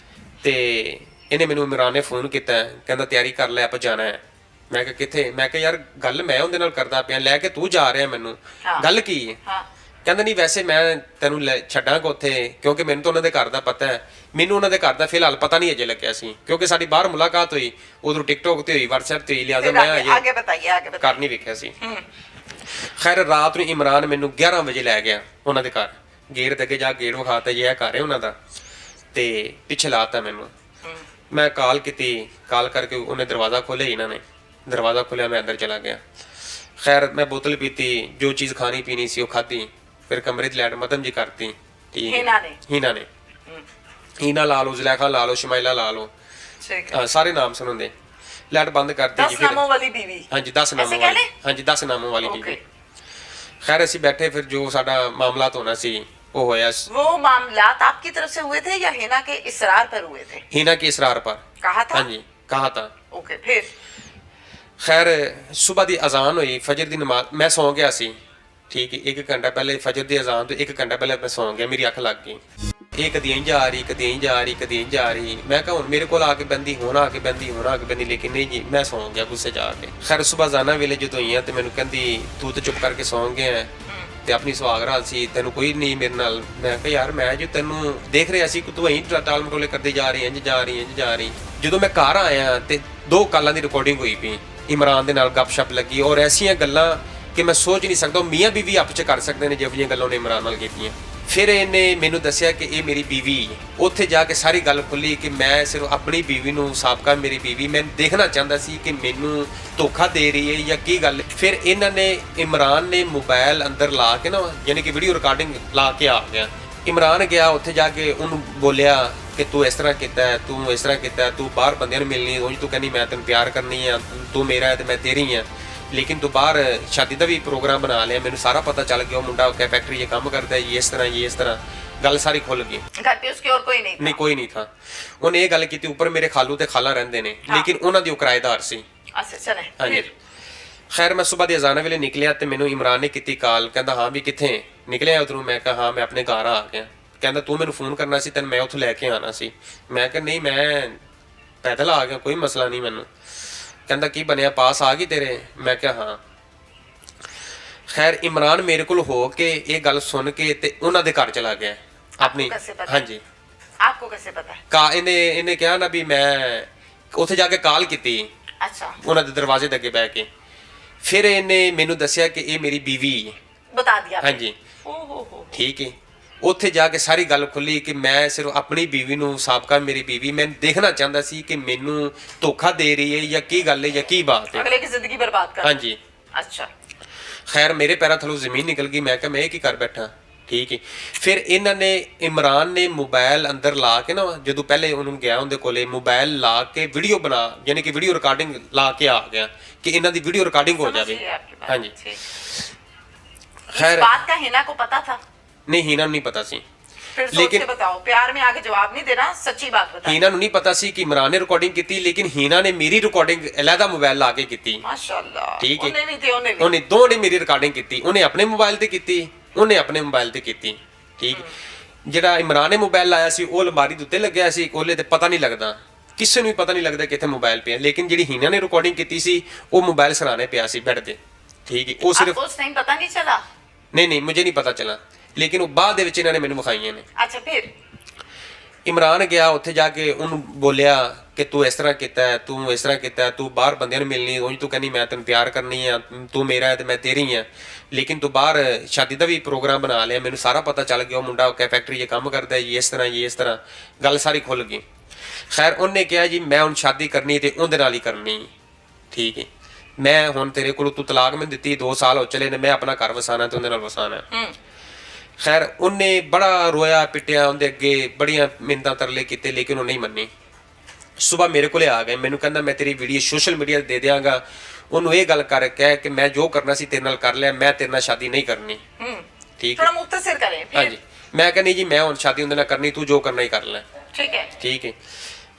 ਤੇ ਇਹਨੇ ਮੈਨੂੰ ਇਮਰਾਨ ਨੇ ਫੋਨ ਕੀਤਾ, ਕਹਿੰਦਾ ਤਿਆਰੀ ਕਰ ਲੈ, ਆਪਾਂ ਜਾਣਾ ਹੈ। ਮੈਂ ਕਿਹਾ ਕਿੱਥੇ? ਮੈਂ ਕਿਹਾ ਯਾਰ ਗੱਲ ਮੈਂ ਉਹਦੇ ਨਾਲ ਕਰਦਾ ਪਿਆ, ਲੈ ਕੇ ਤੂੰ ਜਾ ਰਿਹਾ ਮੈਨੂੰ, ਹਾਂ। ਗੱਲ ਕੀ ਹੈ? हाँ ਕਹਿੰਦਾ ਨਹੀਂ ਵੈਸੇ ਮੈਂ ਤੈਨੂੰ ਛੱਡਾਂਗਾ ਉੱਥੇ, ਕਿਉਂਕਿ ਮੈਨੂੰ ਤਾਂ ਉਹਨਾਂ ਦੇ ਘਰ ਦਾ ਪਤਾ ਹੈ। ਮੈਨੂੰ ਉਹਨਾਂ ਦੇ ਘਰ ਦਾ ਫਿਲਹਾਲ ਪਤਾ ਨਹੀਂ ਅਜੇ ਲੱਗਿਆ ਸੀ, ਕਿਉਂਕਿ ਸਾਡੀ ਬਾਹਰ ਮੁਲਾਕਾਤ ਹੋਈ, ਉਧਰੋਂ TikTok ਤੇ ਹੋਈ, WhatsApp ਤੇ ਹੋਈ, ਲਿਆਜ਼ਾ फिर ਮੈਂ आगे ਅਜੇ बताइए, आगे बताइए। ਘਰ ਨਹੀਂ ਵੇਖਿਆ ਸੀ। ਖੈਰ ਰਾਤ ਨੂੰ ਇਮਰਾਨ ਮੈਨੂੰ 11 ਵਜੇ ਲੈ ਗਿਆ ਉਹਨਾਂ ਦੇ ਘਰ, ਗੇਟ ਦੇ ਅੱਗੇ ਜਾ ਗੇਟ ਵਿਖਾਤਾ ਜੀ ਇਹ ਘਰ ਹੈ ਉਹਨਾਂ ਦਾ, ਤੇ ਪਿੱਛੇ ਲਾਤਾ ਮੈਨੂੰ। ਮੈਂ ਕਾਲ ਕੀਤੀ, ਕਾਲ ਕਰਕੇ ਉਹਨੇ ਦਰਵਾਜ਼ਾ ਖੋਲ੍ਹਿਆ, ਇਹਨਾਂ ਨੇ ਦਰਵਾਜ਼ਾ ਖੋਲ੍ਹਿਆ, ਮੈਂ ਅੰਦਰ ਚਲਾ ਗਿਆ। ਖੈਰ ਮੈਂ ਬੋਤਲ ਪੀਤੀ, ਜੋ ਚੀਜ਼ ਖਾਣੀ ਪੀਣੀ ਸੀ ਉਹ ਖਾਧੀ, ਫਿਰ ਕਮਰੇ 'ਚ ਲੈਟ ਮਤਮ ਜੀ ਕਰਤੀ। ਠੀਕ ਹੈ। ਹੀਨਾ ਨੇ ਹੀਨਾ ਲਾ ਲਓ, ਜ਼ੁਲੈਖਾ ਲਾ ਲਓ, ਸ਼ਮਾਇਲਾ ਲਾ ਲਓ, ठीक है। ਸਾਰੇ ਨਾਮ ਸੁਣਦੇ। ਲੈਟ ਬੰਦ ਕਰਤੀ 10 नामों वाली बीवी। ਹਾਂਜੀ 10 ਨਾਮੋਂ ऐसे कह ਵਾਲੀ, ले? ਹਾਂਜੀ 10 ਨਾਮੋਂ ਵਾਲੀ ओके। ਬੀਵੀ। ਖੈਰ ਅਸੀਂ ਬੈਠੇ, ਫਿਰ ਜੋ ਸਾਡਾ ਮਾਮਲਾਤ ਹੋਣਾ ਸੀ ਉਹ ਹੋਇਆ। वो मामलात आपकी तरफ से हुए थे या हिना के इसरार पर हुए थे? हीना के इसरार पर। कहा था? ਹਾਂਜੀ कहा था। ओके फिर। ਖੈਰ ਸਵੇਰ ਦੀ ਅਜ਼ਾਨ ਹੋਈ, ਫਜਰ ਦੀ ਨਮਾਜ਼, ਮੈਂ ਸੌਂ ਗਿਆ ਸੀ। ਠੀਕ ਹੈ, 1 ਘੰਟਾ ਪਹਿਲੇ ਫਜਰ ਦੀ ਅਜ਼ਾਨ ਤੋਂ 1 ਘੰਟਾ ਪਹਿਲੇ ਮੈਂ ਸੌਂ ਗਿਆ, ਮੇਰੀ ਅੱਖ ਲੱਗ ਗਈ। ਇਹ ਕਦੀ ਇੰਝ ਆ ਰਹੀ, ਕਦੀ ਇੰਝ ਆ ਰਹੀ, ਕਦੀ ਇੰਝ ਆ ਰਹੀ। ਮੈਂ ਕਿਹਾ ਹੁਣ ਮੇਰੇ ਕੋਲ ਆ ਕੇ ਬੰਦੀ, ਹੁਣ ਆ ਕੇ ਬੰਦੀ, ਹੁਣ ਆ ਕੇ ਬੰਦੀ, ਲੇਕਿਨ ਨਹੀਂ ਜੀ, ਮੈਂ ਸੌਂ ਗਿਆ ਗੁੱਸੇ ਜਾ ਕੇ। ਖੈਰ ਸਵੇਰ ਜ਼ਾਨਾ ਵੇਲੇ ਜਦੋਂ ਹੋਈਆਂ ਤੇ ਮੈਨੂੰ ਕਹਿੰਦੀ ਤੂੰ ਤਾਂ ਚੁੱਪ ਕਰਕੇ ਸੌਂ ਗਿਆ ਤੇ ਆਪਣੀ ਸੁਹਾਗਰਾਤ ਸੀ, ਤੈਨੂੰ ਕੋਈ ਨਹੀਂ ਮੇਰੇ ਨਾਲ। ਮੈਂ ਕਿਹਾ ਯਾਰ ਮੈਂ ਜੋ ਤੈਨੂੰ ਦੇਖ ਰਿਹਾ ਸੀ ਕਿ ਤੂੰ ਐਂ ਟਾਲ ਮਟੋਲੇ ਕਰਦੇ ਜਾ ਰਹੀ, ਇੰਝ ਜਾ ਰਹੀ, ਇੰਝ ਜਾ ਰਹੀ। ਜਦੋਂ ਮੈਂ ਘਰ ਆਇਆ ਤੇ 2 ਕਾਲਾਂ ਦੀ ਰਿਕਾਰਡਿੰਗ ਹੋਈ ਪਈ, ਇਮਰਾਨ ਦੇ ਨਾਲ ਗੱਪਸ਼ਪ ਲੱਗੀ, ਔਰ ਐਸੀਆਂ ਗੱਲਾਂ ਕਿ ਮੈਂ ਸੋਚ ਨਹੀਂ ਸਕਦਾ ਮੀਆਂ ਬੀਵੀ ਆਪਸ ਚ ਕਰ ਸਕਦੇ ਨੇ, ਜਿਹੋ ਜਿਹੀਆਂ ਗੱਲਾਂ ਉਹਨੇ ਇਮਰਾਨ ਨਾਲ ਕੀਤੀਆਂ। ਫਿਰ ਇਹਨੇ ਮੈਨੂੰ ਦੱਸਿਆ ਕਿ ਇਹ ਮੇਰੀ ਬੀਵੀ। ਉੱਥੇ ਜਾ ਕੇ ਸਾਰੀ ਗੱਲ ਖੁੱਲੀ ਕਿ ਮੈਂ ਸਿਰਫ ਆਪਣੀ ਬੀਵੀ ਨੂੰ, ਸਾਬਕਾ ਮੇਰੀ ਬੀਵੀ, ਮੈਂ ਦੇਖਣਾ ਚਾਹੁੰਦਾ ਸੀ ਕਿ ਮੈਨੂੰ ਧੋਖਾ ਦੇ ਰਹੀ ਹੈ ਜਾਂ ਕੀ ਗੱਲ। ਫਿਰ ਇਹਨਾਂ ਨੇ, ਇਮਰਾਨ ਨੇ ਮੋਬਾਈਲ ਅੰਦਰ ਲਾ ਕੇ ਨਾ, ਯਾਨੀ ਕਿ ਵੀਡੀਓ ਰਿਕਾਰਡਿੰਗ ਲਾ ਕੇ ਆ ਗਿਆ। ਇਮਰਾਨ ਗਿਆ ਉੱਥੇ ਜਾ ਕੇ ਉਹਨੂੰ ਬੋਲਿਆ ਕਿ ਤੂੰ ਇਸ ਤਰ੍ਹਾਂ ਕੀਤਾ ਹੈ, ਤੂੰ ਇਸ ਤਰ੍ਹਾਂ ਕੀਤਾ, ਤੂੰ ਬਾਹਰ ਬੰਦਿਆਂ ਨੂੰ ਮਿਲਣੀ, ਉਂਝ ਤੂੰ ਕਹਿੰਦੀ ਮੈਂ ਤੈਨੂੰ ਪਿਆਰ ਕਰਨੀ ਆ, ਤੂੰ ਮੇਰਾ ਹੈ ਤੇ ਮੈਂ ਤੇਰੀ ਆ, ਲੇਕਿਨ ਤੂੰ ਬਾਹਰ ਸ਼ਾਦੀ ਦਾ ਵੀ ਪ੍ਰੋਗਰਾਮ ਬਣਾ ਲਿਆ, ਮੈਨੂੰ ਸਾਰਾ ਪਤਾ ਚੱਲ ਗਿਆ, ਉਹ ਮੁੰਡਾ ਫੈਕਟਰੀ 'ਚ ਕੰਮ ਕਰਦਾ ਹੈ, ਇਸ ਤਰ੍ਹਾਂ ਗੱਲ ਸਾਰੀ ਖੁੱਲ ਗਈ। घर पे उसके और कोई नहीं था? ਨਹੀਂ ਕੋਈ ਨਹੀਂ ਥਾ। ਉਹਨੇ ਇਹ ਗੱਲ ਕੀਤੀ, ਉੱਪਰ ਮੇਰੇ ਖਾਲੂ ਤੇ ਖਾਲਾ ਰਹਿੰਦੇ ਨੇ, ਲੇਕਿਨ ਉਹਨਾਂ ਦੀ ਉਹ ਕਿਰਾਏਦਾਰ ਸੀ। अच्छा चले ਹਾਂਜੀ। फिर। ਖੈਰ ਮੈਂ ਸਵੇਰ ਦੀ ਅਜ਼ਾਨ ਵੇਲੇ ਨਿਕਲਿਆ ਤੇ ਮੈਨੂੰ ਇਮਰਾਨ ਨੇ ਕੀਤੀ ਕਾਲ, ਕਹਿੰਦਾ ਹਾਂ ਵੀ ਕਿੱਥੇ ਨਿਕਲਿਆ ਉਧਰੋਂ? ਮੈਂ ਕਿਹਾ ਹਾਂ ਮੈਂ ਆਪਣੇ ਘਰ ਆ ਗਿਆ। ਕਹਿੰਦਾ ਤੂੰ ਮੈਨੂੰ ਫੋਨ ਕਰਨਾ ਸੀ, ਤੈਨੂੰ ਮੈਂ ਉੱਥੋਂ ਲੈ ਕੇ ਆਣਾ ਸੀ। ਮੈਂ ਕਿਹਾ ਨਹੀਂ, ਮੈਂ ਪੈਦਲ ਆ ਗਿਆ, ਕੋਈ ਮਸਲਾ ਨਹੀਂ ਮੈਨੂੰ। ਕਹਿੰਦਾ ਕੀ ਬਣਿਆ, ਪਾਸ ਆ ਗਈ ਤੇਰੇ? ਮੈਂ ਕਿਹਾ ਹਾਂ। ਖੈਰ ਇਮਰਾਨ ਮੇਰੇ ਕੋਲ ਹੋ ਕੇ ਇਹ ਗੱਲ ਸੁਣ ਕੇ ਤੇ ਉਹਨਾਂ ਦੇ ਘਰ ਚਲਾ ਗਿਆ ਆਪਣੀ। कैसे पता? ਹਾਂਜੀ आपको कैसे पता? ਇਹਨੇ ਕਿਹਾ ਨਾ ਵੀ ਮੈਂ ਉੱਥੇ ਜਾ ਕੇ ਕਾਲ ਕੀਤੀ अच्छा ਉਹਨਾਂ ਦੇ ਦਰਵਾਜ਼ੇ ਦੇ ਅੱਗੇ ਬਹਿ ਕੇ। ਫਿਰ ਇਹਨੇ ਮੈਨੂੰ ਦੱਸਿਆ ਕਿ ਇਹ ਮੇਰੀ ਬੀਵੀ ਹੈ। बता दिया? ਹਾਂਜੀ ओहो हो। ਠੀਕ ਹੈ। ਉੱਥੇ ਜਾ ਕੇ ਸਾਰੀ ਗੱਲ ਖੁੱਲੀ ਕਿ ਮੈਂ ਸਿਰਫ ਆਪਣੀ ਬੀਵੀ ਨੂੰ, ਸਾਬਕਾ ਮੇਰੀ ਬੀਵੀ, ਮੈਂ ਦੇਖਣਾ ਚਾਹੁੰਦਾ ਸੀ ਕਿ ਮੈਨੂੰ ਧੋਖਾ ਦੇ ਰਹੀ ਹੈ ਜਾਂ ਕੀ ਗੱਲ ਹੈ ਜਾਂ ਕੀ ਬਾਤ ਹੈ, ਅਗਲੇ ਦੀ ਜ਼ਿੰਦਗੀ ਬਰਬਾਦ ਕਰ। ਹਾਂਜੀ। ਅੱਛਾ। ਖੈਰ ਮੇਰੇ ਪੈਰਾਂ ਥੱਲੋਂ ਜ਼ਮੀਨ ਨਿਕਲ ਗਈ। ਮੈਂ ਕਿਹਾ ਮੈਂ ਇਹ ਕੀ ਕਰ ਬੈਠਾ, ਠੀਕ ਹੈ। ਫਿਰ ਇਹਨਾਂ ਨੇ, ਇਮਰਾਨ ਨੇ ਮੋਬਾਈਲ ਅੰਦਰ ਲਾ ਕੇ ਨਾ, ਜਦੋਂ ਪਹਿਲੇ ਉਹਨੂੰ ਗਿਆ ਉਹਦੇ ਕੋਲੇ, ਮੋਬਾਈਲ ਲਾ ਕੇ ਵੀਡੀਓ ਬਣਾ, ਯਾਨੀ ਕਿ ਵੀਡੀਓ ਰਿਕਾਰਡਿੰਗ ਲਾ ਕੇ ਆ ਗਿਆ ਕਿ ਇਹਨਾਂ ਦੀ ਵੀਡੀਓ ਰਿਕਾर्डिंग हो जावे। हाँ जी। खैर बात का हिना को पता था? नहीं, हिना नहीं पता सी। फिर सोच के बताओ, प्यार में आके जवाब नहीं देना, सच्ची बात बताओ। हिना ਨੂੰ ਨਹੀਂ ਪਤਾ ਸੀ ਕਿ ਇਮਰਾਨ ਨੇ ਰਿਕਾर्डिंग ਕੀਤੀ, ਲੇਕਿਨ ਹੀਨਾ ਨੇ ਮੇਰੀ ਰਿਕਾर्डिंग ਅਲੱਗਾ ਮੋਬਾਈਲ ਲਾ ਕੇ ਕੀਤੀ। ਮਾਸ਼ਾਅੱਲਾ, ਠੀਕ ਹੈ। ਉਹਨੇ ਵੀ ਤੇ ਉਹਨੇ ਦੋਵਾਂ ਨੇ ਮੇਰੀ ਰਿਕਾर्डिंग ਕੀਤੀ। ਉਹਨੇ ਆਪਣੇ ਮੋਬਾਈਲ ਤੇ ਕੀਤੀ, ਉਹਨੇ ਆਪਣੇ ਮੋਬਾਈਲ ਤੇ ਕੀਤੀ, ਠੀਕ। ਜਿਹੜਾ ਇਮਰਾਨ ਨੇ ਮੋਬਾਈਲ ਲਾਇਆ ਸੀ ਉਹ ਅਲਮਾਰੀ ਦੇ ਉੱਤੇ ਲੱਗਿਆ ਸੀ, ਕੋਲੇ ਤੇ ਪਤਾ ਨਹੀਂ ਲੱਗਦਾ, ਕਿਸੇ ਨੂੰ ਵੀ ਪਤਾ ਨਹੀਂ ਲੱਗਦਾ ਕਿ ਇੱਥੇ ਮੋਬਾਈਲ ਪਿਆ। ਲੇਕਿਨ ਜਿਹੜੀ ਹੀਨਾ ਨੇ ਰਿਕਾर्डिंग ਕੀਤੀ ਸੀ ਉਹ ਮੋਬਾਈਲ ਸਰਾਣੇ ਪਿਆ ਸੀ ਬੈੱਡ ਤੇ, ਠੀਕ ਹੈ। ਉਹ ਸਿਰਫ ਉਸ ਟਾਈਮ ਪਤਾ ਨਹੀਂ ਚਲਾ? नहीं, मुझे नहीं पता चला, लेकिन वो बाद ਦੇ ਵਿੱਚ ਇਹਨਾਂ ਨੇ ਮੈਨੂੰ ਵਿਖਾਈਆਂ ਨੇ। ਅੱਛਾ। ਫਿਰ ਇਮਰਾਨ ਗਿਆ ਉੱਥੇ ਜਾ ਕੇ ਉਹਨੂੰ ਬੋਲਿਆ ਕਿ ਤੂੰ ਇਸ ਤਰ੍ਹਾਂ ਕੀਤਾ ਹੈ, ਤੂੰ ਇਸ ਤਰ੍ਹਾਂ ਕੀਤਾ ਹੈ, ਤੂੰ ਬਾਹਰ ਬੰਦਿਆਂ ਨੂੰ ਮਿਲਣੀ, ਉਂਝ ਤੂੰ ਕਹਿੰਦੀ ਮੈਂ ਤੈਨੂੰ ਪਿਆਰ ਕਰਨੀ ਆ, ਤੂੰ ਮੇਰਾ ਹੈ ਤੇ ਮੈਂ ਤੇਰੀ ਆ, ਲੇਕਿਨ ਤੂੰ ਬਾਹਰ ਸ਼ਾਦੀ ਦਾ ਵੀ ਪ੍ਰੋਗਰਾਮ ਬਣਾ ਲਿਆ, ਮੈਨੂੰ ਸਾਰਾ ਪਤਾ ਚੱਲ ਗਿਆ, ਉਹ ਮੁੰਡਾ ਫੈਕਟਰੀ 'ਚ ਕੰਮ ਕਰਦਾ ਹੈ, ਇਸ ਤਰ੍ਹਾਂ ਗੱਲ ਸਾਰੀ ਖੁੱਲ ਗਈ। ਖੈਰ ਉਹਨੇ ਕਿਹਾ ਜੀ ਮੈਂ ਹੁਣ ਸ਼ਾਦੀ ਕਰਨੀ ਤੇ ਉਹਦੇ ਨਾਲ ਹੀ ਕਰਨੀ, ਠੀਕ ਹੈ। ਮੈਂ ਹੁਣ ਤੇਰੇ ਕੋਲ, ਤੂੰ ਤਲਾਕ ਮੈਨੂੰ ਦਿੱਤੀ, 2 ਸਾਲ ਹੋ ਚਲੇ ਨੇ, ਮੈਂ ਆਪਣਾ ਘਰ ਵਸਾਣਾ ਤੇ ਉਹਦੇ ਨਾਲ ਵਸਾਣਾ। ਖੈਰ ਉਹਨੇ ਬੜਾ ਰੋਇਆ ਪਿੱਟਿਆ, ਉਹਦੇ ਅੱਗੇ ਬੜੀਆਂ ਮਿੰਨਤਾਂ ਤਰਲੇ ਕੀਤੇ, ਲੇਕਿਨ ਉਹ ਨਹੀਂ ਮੰਨੀ। ਸਵੇਰ ਮੇਰੇ ਕੋਲੇ ਆ ਗਏ, ਮੈਨੂੰ ਕਹਿੰਦਾ ਮੈਂ ਤੇਰੀ ਵੀਡੀਓ ਸੋਸ਼ਲ ਮੀਡੀਆ ਤੇ ਦੇ ਦਿਆਂਗਾ, ਉਹਨੂੰ ਇਹ ਗੱਲ ਕਰ ਕਹਿ ਕਿ ਮੈਂ ਜੋ ਕਰਨਾ ਸੀ ਤੇਰੇ ਨਾਲ ਕਰ ਲਿਆ, ਮੈਂ ਤੇਰੇ ਨਾਲ ਸ਼ਾਦੀ ਨਹੀਂ ਕਰਨੀ, ਠੀਕ ਹੈ। ਥੋੜਾ ਮੁਖਤਸਰ ਕਰੇ ਫਿਰ। ਹਾਂਜੀ। ਮੈਂ ਕਹਿੰਦੀ ਜੀ ਮੈਂ ਹੁਣ ਸ਼ਾਦੀ ਉਹਦੇ ਨਾਲ ਕਰਨੀ, ਤੂੰ ਜੋ ਕਰਨਾ ਹੀ ਕਰ ਲੈ, ਠੀਕ ਹੈ, ਠੀਕ ਹੈ।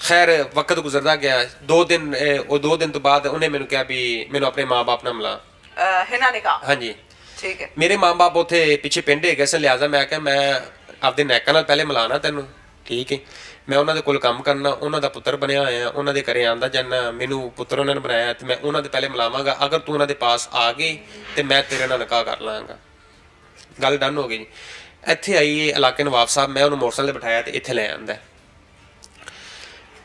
ਖੈਰ ਵਕਤ ਗੁਜ਼ਰਦਾ ਗਿਆ, 2 ਦਿਨ ਤੋਂ ਬਾਅਦ ਉਹਨੇ ਮੈਨੂੰ ਕਿਹਾ ਵੀ ਮੈਨੂੰ ਆਪਣੇ ਮਾਂ-ਬਾਪ ਨਾਲ ਮਿਲਾ। ਹਿਨਾ ਨੇ ਕਹਾ? ਹਾਂਜੀ, ਠੀਕ ਹੈ। ਮੇਰੇ ਮਾਂ-ਬਾਪ ਉੱਥੇ ਪਿੱਛੇ ਪਿੰਡ ਹੈਗੇ ਸਨ, ਲਿਆਜ਼ਾ ਮੈਂ ਕਿਹਾ ਮੈਂ ਆਪਦੇ ਨੈਕਾਂ ਨਾਲ ਪਹਿਲੇ ਮਿਲਾਣਾ ਤੈਨੂੰ, ਠੀਕ ਹੈ। ਮੈਂ ਉਹਨਾਂ ਦੇ ਕੋਲ ਕੰਮ ਕਰਨਾ, ਉਹਨਾਂ ਦਾ ਪੁੱਤਰ ਬਣਿਆ ਹੋਇਆ, ਉਹਨਾਂ ਦੇ ਘਰੇ ਆਂਦਾ ਜਾਂਦਾ, ਮੈਨੂੰ ਪੁੱਤਰ ਉਹਨਾਂ ਨੇ ਬਣਾਇਆ ਤੇ ਮੈਂ ਉਹਨਾਂ ਦੇ ਪਹਿਲੇ ਮਿਲਾਵਾਂਗਾ, ਅਗਰ ਤੂੰ ਉਹਨਾਂ ਦੇ ਪਾਸ ਆ ਗਈ ਤੇ ਮੈਂ ਤੇਰੇ ਨਾਲ ਨਿਕਾਹ ਕਰ ਲਾਂਗਾ। ਗੱਲ ਡਨ ਹੋ ਗਈ ਜੀ। ਇੱਥੇ ਆਈਏ ਇਲਾਕੇ ਨਵਾਬ ਸਾਹਿਬ, ਮੈਂ ਉਹਨੂੰ ਮੋਟਰਸਾਈਕਲ ਤੇ ਬਿਠਾਇਆ ਤੇ ਇੱਥੇ ਲੈ ਆਂਦਾ।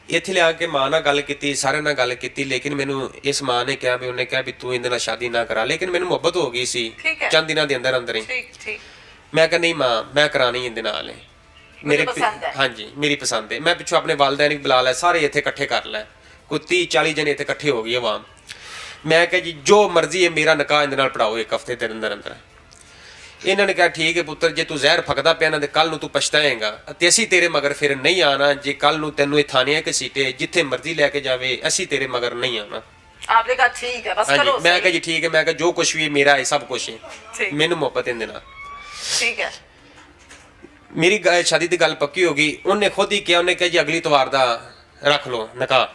ਇੱਥੇ ਲਿਆ ਕੇ ਮਾਂ ਨਾਲ ਗੱਲ ਕੀਤੀ, ਸਾਰਿਆਂ ਨਾਲ ਗੱਲ ਕੀਤੀ, ਲੇਕਿਨ ਮੈਨੂੰ ਇਸ ਮਾਂ ਨੇ ਕਿਹਾ ਵੀ, ਉਹਨੇ ਕਿਹਾ ਵੀ ਤੂੰ ਇਹਦੇ ਨਾਲ ਸ਼ਾਦੀ ਨਾ ਕਰਾ, ਲੇਕਿਨ ਮੈਨੂੰ ਮੁਹੱਬਤ ਹੋ ਗਈ ਸੀ ਚੰਦ ਦਿਨਾਂ ਦੇ ਅੰਦਰ ਹੀ। ਮੈਂ ਕਿਹਾ ਨਹੀਂ ਮਾਂ, ਮੈਂ ਕਰਾਣੀ ਇਹਦੇ ਨਾਲ, ਮੇਰੇ ਹਾਂਜੀ ਮੇਰੀ ਪਸੰਦ ਹੈ। ਮੈਂ ਪਿੱਛੋਂ ਆਪਣੇ ਵਾਲਿदैन ਵੀ ਬੁਲਾ ਲਿਆ, ਸਾਰੇ ਇੱਥੇ ਇਕੱਠੇ ਕਰ ਲੈ, ਕੋਈ 30-40 ਜਣੇ ਇੱਥੇ ਇਕੱਠੇ ਹੋ ਗਏ ਆਵਾਮ। ਮੈਂ ਕਿਹਾ ਜੀ ਜੋ ਮਰਜ਼ੀ ਹੈ ਮੇਰਾ ਨਿਕਾਹ ਇਹਦੇ ਨਾਲ ਪੜਾਓ 1 ਹਫ਼ਤੇ ਦੇ ਅੰਦਰ। ਇਹਨਾਂ ਨੇ ਕਿਹਾ ਠੀਕ ਹੈ ਪੁੱਤਰ, ਜੇ ਤੂੰ ਜ਼ਹਿਰ ਫੱਕਦਾ ਪਿਆ ਨਾ ਤੇ ਕੱਲ ਨੂੰ ਤੂੰ ਪਛਤਾਏਂਗਾ ਤੇ ਅਸੀਂ ਤੇਰੇ ਮਗਰ ਫਿਰ ਨਹੀਂ ਆਣਾ। ਜੇ ਕੱਲ ਨੂੰ ਤੈਨੂੰ ਇਹ ਥਾਣਿਆਂ ਕੇ ਸੀਟੇ ਜਿੱਥੇ ਮਰਜ਼ੀ ਲੈ ਕੇ ਜਾਵੇ, ਅਸੀਂ ਤੇਰੇ ਮਗਰ ਨਹੀਂ ਆਣਾ। आपने कहा ठीक है, बस करो। मैं कहा जी ठीक है, मैं कहा जो कुछ भी मेरा है सब कुछ है, मैनू मोहब्बत है देना, ठीक है। मेरी शादी की गल पक्की हो गई। उन्हें खुद ही किया, उन्हें कहा जी अगली तवार दा रख लो निकाह।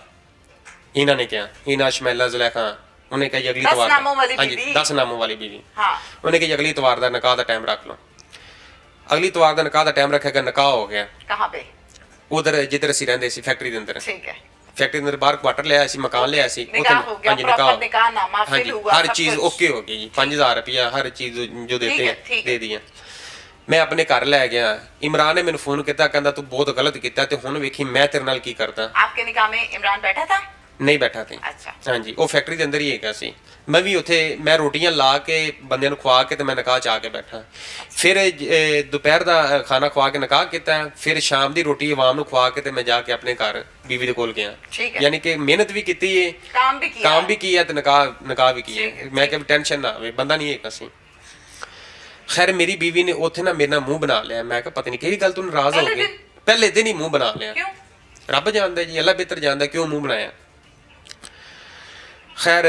इन्होंने क्या, इना शमैला जुलैखा, उन्हें कहा जी अगली तवार, 10 नामों वाली हाँ जी बीवी, 10 नामों वाली बीवी। हाँ। उन्हें कहा जी अगली तवार दा निकाह दा टाइम रख लो। अगली तवार दा निकाह दा टाइम रखेगा, निकाह हो गया। कहाँ पे? उधर जिधर असीं रहिंदे सी फैक्ट्री दे अंदर, ठीक है। फैक्ट्री अंदर बाहर क्वार्टर लिया सी, मकान लिया सी, निकाह हो गया, प्रॉपर निकाह नामा फिल हुआ, हर चीज ओके हो गई जी। 5000 रुपया हर चीज जो देते हैं दे दिया। मैं अपने घर लै गया। इमरान ने मैंने फोन किया, कहता तू बहुत गलत किया ते हुण वेखी मैं तेरे नाल की करदा। आपके निकाह में इमरान बैठा था? नहीं बैठा थे। अच्छा। हाँ जी, वो फैक्ट्री के अंदर ही हैगा सी। मैं भी उत्थे मैं रोटियां ला के बंदे नूं खवा के ते मैं निकाह च आके बैठा। फिर दोपहर दा खाना खवा के निकाह कीता, फिर शाम दी रोटी आवाम नूं खवा के ते मैं जाके अपने घर बीवी दे कोल गया। ठीक है। यानी कि मेहनत भी कीती है, काम भी किया ते निकाह भी किया। मैं क्या टेंशन ना आवे, बंदा नहीं है सी। खैर मेरी बीवी ने उत्थे ना मेरे नाल मुंह बना लिया। मैं कहा पता नहीं किहड़ी गल तू नाराज हो गई। पहले दिन ही मुंह बना लिया। क्यों? रब जानदा जी, अल्लाह बेहतर जानदा क्यों मुंह बनाया। खैर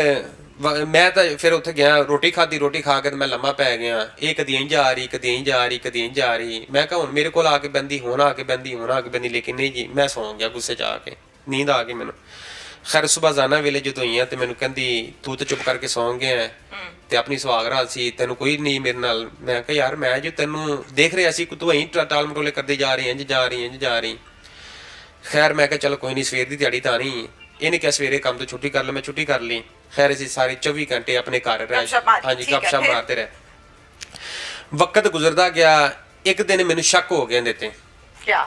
मैं तो फिर उत्थे गया, रोटी खाधी, रोटी खा के मैं लम्मा पै गया। ये कदी इंज आ रही, कदी इंज आ रही, कदी इंज आ रही। मैं कहा हुण मेरे कोल आके बंदी, हुण आके बंदी, हुण आके बंदी, लेकिन नहीं जी, मैं सौ गया गुस्से च आके, नींद आ गई मैनू। खैर सुबह जाना वेले जो होई तो मैनू कहंदी तू तो चुप करके सौ गया ते अपनी सुहाग रात सी, तैनू कोई नहीं मेरे नाल। मैं कहा यार मैं जो तैनू देख रहा सी, तू अं टाल मटोले करते जा रही, इंज जा रही, इंज जा रही। खैर मैं कहा चलो कोई नहीं, सवेर की दिहाड़ी तो नहीं। ਇਹਨੇ ਕਿਹਾ ਸਵੇਰੇ ਕੰਮ ਤੋਂ ਛੁੱਟੀ ਕਰ ਲੈ, ਮੈਂ ਛੁੱਟੀ ਕਰ ਲਈ। ਖੈਰ ਅਸੀਂ ਸਾਰੇ 24 ਘੰਟੇ ਆਪਣੇ ਘਰ ਰਹੇ, ਹਾਂਜੀ ਗੱਪਸ਼ਪ ਮਾਰਦੇ ਰਹੇ। ਵਕਤ ਗੁਜ਼ਰਦਾ ਗਿਆ। ਇੱਕ ਦਿਨ ਮੈਨੂੰ ਸ਼ੱਕ ਹੋ ਗਿਆ ਇਹਦੇ ਤੇ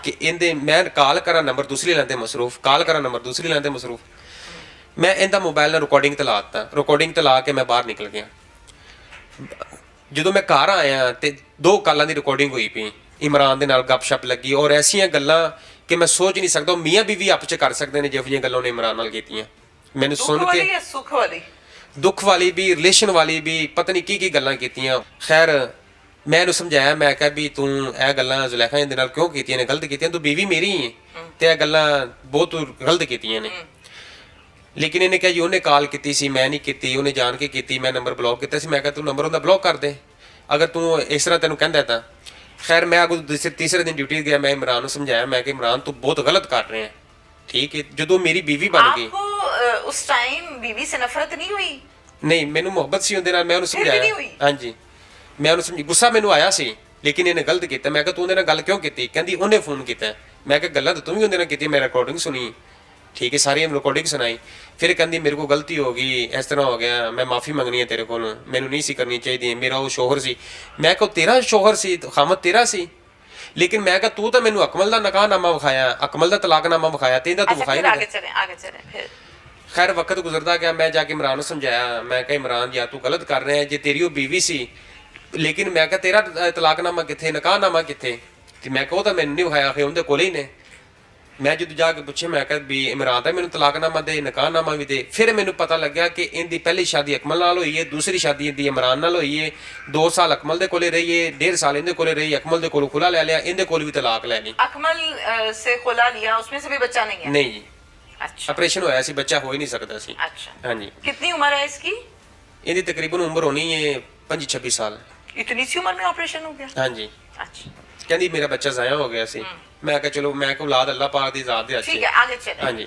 ਕਿ ਇਹਦੇ ਮੈਂ ਕਾਲ ਕਰਾਂ ਨੰਬਰ ਦੂਸਰੀ ਲੈਣ ਤੇ ਮਸਰੂਫ, ਕਾਲ ਕਰਾਂ ਨੰਬਰ ਦੂਸਰੀ ਲੈਣ ਤੇ ਮਸਰੂਫ। ਮੈਂ ਇਹਦਾ ਮੋਬਾਈਲ ਨਾਲ ਰਿਕਾਰਡਿੰਗ ਤੇ ਲਾ ਦਿੱਤਾ। ਰਿਕਾਰਡਿੰਗ ਤੇ ਲਾ ਕੇ ਮੈਂ ਬਾਹਰ ਨਿਕਲ ਗਿਆ। ਜਦੋਂ ਮੈਂ ਘਰ ਆਇਆ ਤੇ 2 ਕਾਲਾਂ ਦੀ ਰਿਕਾਰਡਿੰਗ ਹੋਈ ਪਈ, ਇਮਰਾਨ ਦੇ ਨਾਲ ਗੱਪਸ਼ਪ ਲੱਗੀ ਔਰ ਐਸੀਆਂ ਗੱਲਾਂ ਕਿ ਮੈਂ ਸੋਚ ਨਹੀਂ ਸਕਦਾ ਮੀਆਂ ਬੀਵੀ ਆਪਸ ਚ ਕਰ ਸਕਦੇ ਨੇ ਜਿਹੋ ਜਿਹੀਆਂ ਗੱਲਾਂ ਉਹਨੇ ਇਮਰਾਨ ਨਾਲ ਕੀਤੀਆਂ। ਮੈਨੂੰ ਸੁਣ ਦੁੱਖ ਵਾਲੀ ਕੇ ਜਾਂ ਸੁੱਖ ਵਾਲੀ? ਦੁੱਖ ਵਾਲੀ ਵੀ, ਰਿਲੇਸ਼ਨ ਵਾਲੀ ਵੀ, ਪਤਾ ਨਹੀਂ ਕੀ ਗੱਲਾਂ ਕੀਤੀਆਂ। ਖੈਰ ਮੈਂ ਇਹਨੂੰ ਸਮਝਾਇਆ, ਮੈਂ ਕਿਹਾ ਵੀ ਤੂੰ ਇਹ ਗੱਲਾਂ ਜ਼ੁਲੈਖਾ ਦੇ ਨਾਲ ਕਿਉਂ ਕੀਤੀਆਂ ਨੇ, ਗਲਤ ਕੀਤੀਆਂ, ਤੂੰ ਬੀਵੀ ਮੇਰੀ ਹੈ ਤੇ ਇਹ ਗੱਲਾਂ ਬਹੁਤ ਗਲਤ ਕੀਤੀਆਂ ਨੇ। ਲੇਕਿਨ ਇਹਨੇ ਕਿਹਾ ਜੀ ਉਹਨੇ ਕਾਲ ਕੀਤੀ ਸੀ, ਮੈਂ ਨਹੀਂ ਕੀਤੀ, ਉਹਨੇ ਜਾਣ ਕੇ ਕੀਤੀ, ਮੈਂ ਨੰਬਰ ਬਲੌਕ ਕੀਤਾ ਸੀ। ਮੈਂ ਕਿਹਾ ਤੂੰ ਨੰਬਰ ਉਹਦਾ ਬਲੌਕ ਕਰ ਦੇ ਅਗਰ ਤੂੰ ਇਸ ਤਰ੍ਹਾਂ ਤੈਨੂੰ ਕਹਿੰਦਾ ਤਾਂ। ਖੈਰ ਮੈਂ ਅਗੂ ਤੀਸਰੇ ਦਿਨ ਡਿਊਟੀ ਗਿਆ, ਮੈਂ ਇਮਰਾਨ ਨੂੰ ਸਮਝਾਇਆ, ਮੈਂ ਕਿ ਇਮਰਾਨ ਤੂੰ ਬਹੁਤ ਗਲਤ ਕਰ ਰਿਹਾ ਹੈ, ਠੀਕ ਹੈ। ਜਦੋਂ ਮੇਰੀ ਬੀਵੀ ਬਣ ਗਈ, आपको उस टाइम बीवी से नफरत नहीं हुई? ਨਹੀਂ ਮੈਨੂੰ ਮੁਹੱਬਤ ਸੀ ਉਹਦੇ ਨਾਲ, ਮੈਂ ਉਹਨੂੰ ਫਿਰ ਵੀ ਨਹੀਂ ਸਮਝਾਇਆ। ਹੋਈ? ਹਾਂਜੀ ਮੈਂ ਉਹਨੂੰ ਸਮਝ, ਗੁੱਸਾ ਮੈਨੂੰ ਆਇਆ ਸੀ ਲੇਕਿਨ ਇਹਨੇ ਗਲਤ ਕੀਤਾ। ਮੈਂ ਕਿਹਾ ਤੂੰ ਉਹਦੇ ਨਾਲ ਗੱਲ ਕਿਉਂ ਕੀਤੀ? ਕਹਿੰਦੀ ਉਹਨੇ ਫੋਨ ਕੀਤਾ। ਮੈਂ ਕਿਹਾ ਗੱਲਾਂ ਤਾਂ ਤੂੰ ਵੀ ਉਹਦੇ ਨਾਲ ਕੀਤੀ, ਮੈਂ ਰਿਕਾਰਡਿੰਗ ਸੁਣੀ, ਠੀਕ ਹੈ, ਸਾਰੀ ਰਿਕਾਰਡਿੰਗ ਸੁਣਾਈ। ਫਿਰ ਕਹਿੰਦੀ ਮੇਰੇ ਕੋਲ ਗਲਤੀ ਹੋ ਗਈ, ਇਸ ਤਰ੍ਹਾਂ ਹੋ ਗਿਆ, ਮੈਂ ਮਾਫੀ ਮੰਗਣੀ ਹੈ ਤੇਰੇ ਕੋਲ, ਮੈਨੂੰ ਨਹੀਂ ਸੀ ਕਰਨੀ ਚਾਹੀਦੀ, ਮੇਰਾ ਉਹ ਸ਼ੋਹਰ ਸੀ। ਮੈਂ ਕਿਹਾ ਤੇਰਾ ਸ਼ੋਹਰ ਸੀ, ਖਾਮਦ ਤੇਰਾ ਸੀ, ਲੇਕਿਨ ਮੈਂ ਕਿਹਾ ਤੂੰ ਤਾਂ ਮੈਨੂੰ ਅਕਮਲ ਦਾ ਨਕਾਹਨਾਮਾ ਵਿਖਾਇਆ, ਅਕਮਲ ਦਾ ਤਲਾਕਨਾਮਾ ਵਿਖਾਇਆ, ਤੇਂਦਾ ਤੂੰ अच्छा, ਵਿਖਾਈ फिर ਨਹੀਂ। आगे चले फिर। ਖੈਰ ਵਕਤ ਗੁਜ਼ਰਦਾ ਗਿਆ, ਮੈਂ ਜਾ ਕੇ ਇਮਰਾਨ ਨੂੰ ਸਮਝਾਇਆ, ਮੈਂ ਕਿਹਾ ਇਮਰਾਨ ਯਾਰ ਤੂੰ ਗਲਤ ਕਰ ਰਿਹਾ ਹੈ, ਜੇ ਤੇਰੀ ਉਹ ਬੀਵੀ ਸੀ, ਲੇਕਿਨ ਮੈਂ ਕਿਹਾ ਤੇਰਾ ਤਲਾਕਨਾਮਾ ਕਿੱਥੇ, ਨਕਾਹਨਾਮਾ ਕਿੱਥੇ? ਤੇ ਮੈਂ ਕਿਹਾ ਉਹ ਤਾਂ ਮੈਨੂੰ ਨਹੀਂ ਵਿਖਾਇਆ, ਕਿ ਉਹਦੇ ਕੋਲ ਹੀ ਨੇ। ਮੈਂ ਜਦੋਂ ਜਾ ਕੇ ਪੁੱਛਿਆ, ਮੈਂ ਕਿਹਾ ਵੀ ਇਮਰਾਨ ਤਾਂ ਮੈਨੂੰ ਤਲਾਕਨਾਮਾ ਦੇ, ਨਕਾਹਨਾਮਾ ਵੀ ਦੇ। ਫਿਰ ਮੈਨੂੰ ਪਤਾ ਲੱਗਿਆ ਕਿ ਇਹਦੀ ਪਹਿਲੀ ਸ਼ਾਦੀ ਅਕਮਲ ਨਾਲ ਹੋਈ ਹੈ, ਦੂਸਰੀ ਸ਼ਾਦੀ ਇਹਦੀ ਇਮਰਾਨ ਨਾਲ ਹੋਈ ਹੈ। 2 ਸਾਲ ਅਕਮਲ ਦੇ ਕੋਲੇ ਰਹੀ ਹੈ, 1.5 ਸਾਲ ਇਹਦੇ ਕੋਲੇ ਰਹੀ, ਅਕਮਲ ਦੇ ਕੋਲੋਂ ਖੁਲਾ ਲੈ ਲਿਆ, ਇਹਦੇ ਕੋਲ ਵੀ ਤਲਾਕ ਲੈ ਲਈ। अकमल से खुला लिया, उसमें से भी बच्चा नहीं है? ਨਹੀਂ ਜੀ, अच्छा ਆਪਰੇਸ਼ਨ ਹੋਇਆ ਸੀ, ਬੱਚਾ ਹੋ ਹੀ ਨਹੀਂ ਸਕਦਾ ਸੀ। अच्छा। ਹਾਂਜੀ कितनी उम्र है इसकी? ਇਹਦੀ ਤਕਰੀਬਨ ਉਮਰ ਹੋਣੀ ਹੈ 25-26 ਸਾਲ। इतनी सी उम्र में ऑपरेशन हो गया? ਹਾਂਜੀ अच्छा ਕਹਿੰਦੀ ਮੇਰਾ ਬੱਚਾ ਜ਼ਾਇਆ ਹੋ ਗਿਆ ਸੀ। ਮੈਂ ਕਿਹਾ ਚਲੋ, ਮੈਂ ਕਿਹਾ ਔਲਾਦ ਅੱਲਾਹ ਪਾਕ ਦੀ ਜ਼ਾਤ ਦੇ ਹੱਥ 'ਚ ठीक ਹੈ। है, आगे चले। ਹਾਂਜੀ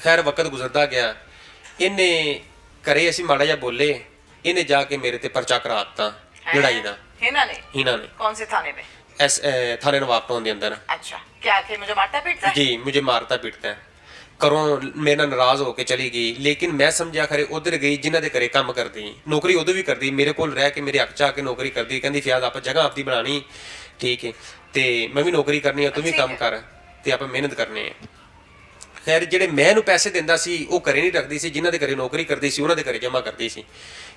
ਖੈਰ ਵਕਤ ਗੁਜ਼ਰਦਾ ਗਿਆ, ਇਹਨੇ ਘਰੇ ਅਸੀਂ ਮਾੜਾ ਜਿਹਾ ਬੋਲੇ, ਇਹਨੇ ਜਾ ਕੇ ਮੇਰੇ ਤੇ ਪਰਚਾ ਕਰਾ ਦਿੱਤਾ ਲੜਾਈ ਦਾ। हिना ने? ਇਹਨਾਂ ਨੇ कौन से थाने में? ਐਸ ਥਾਣੇ ਨਵਾਬ ਟਾਊਨ ਦੇ ਅੰਦਰ। अच्छा, क्या थे मुझे मारता पीटता है? ਜੀ ਮੁਝੇ ਮਾਰਤਾ ਪੀਟਤਾ ਹੈ, ਘਰੋਂ ਮੇਰੇ ਨਾਲ ਨਾਰਾਜ਼ ਹੋ ਕੇ ਚਲੀ ਗਈ। ਲੇਕਿਨ ਮੈਂ ਸਮਝਿਆ ਖਰੇ ਉਧਰ ਗਈ ਜਿਨ੍ਹਾਂ ਦੇ ਘਰੇ ਕੰਮ ਕਰਦੀ, ਨੌਕਰੀ ਉਦੋਂ ਵੀ ਕਰਦੀ, ਮੇਰੇ ਕੋਲ ਰਹਿ ਕੇ ਮੇਰੇ ਹੱਕ 'ਚ ਆ ਕੇ ਨੌਕਰੀ ਕਰਦੀ। ਕਹਿੰਦੀ ਫਿਆਜ਼ ਆਪਾਂ ਜਗ੍ਹਾ ਆਪਦੀ ਬਣਾਣੀ, ਠੀਕ ਹੈ, ਤੇ ਮੈਂ ਵੀ ਨੌਕਰੀ ਕਰਨੀ ਆ, ਤੂੰ ਵੀ ਕੰਮ ਕਰ, ਤੇ ਆਪਾਂ ਮਿਹਨਤ ਕਰਨੀ ਹੈ। ਖੈਰ ਜਿਹੜੇ ਮੈਂ ਇਹਨੂੰ ਪੈਸੇ ਦਿੰਦਾ ਸੀ ਉਹ ਘਰੇ ਨਹੀਂ ਰੱਖਦੀ ਸੀ, ਜਿਨ੍ਹਾਂ ਦੇ ਘਰੇ ਨੌਕਰੀ ਕਰਦੀ ਸੀ ਉਹਨਾਂ ਦੇ ਘਰੇ ਜਮ੍ਹਾਂ ਕਰਦੀ ਸੀ।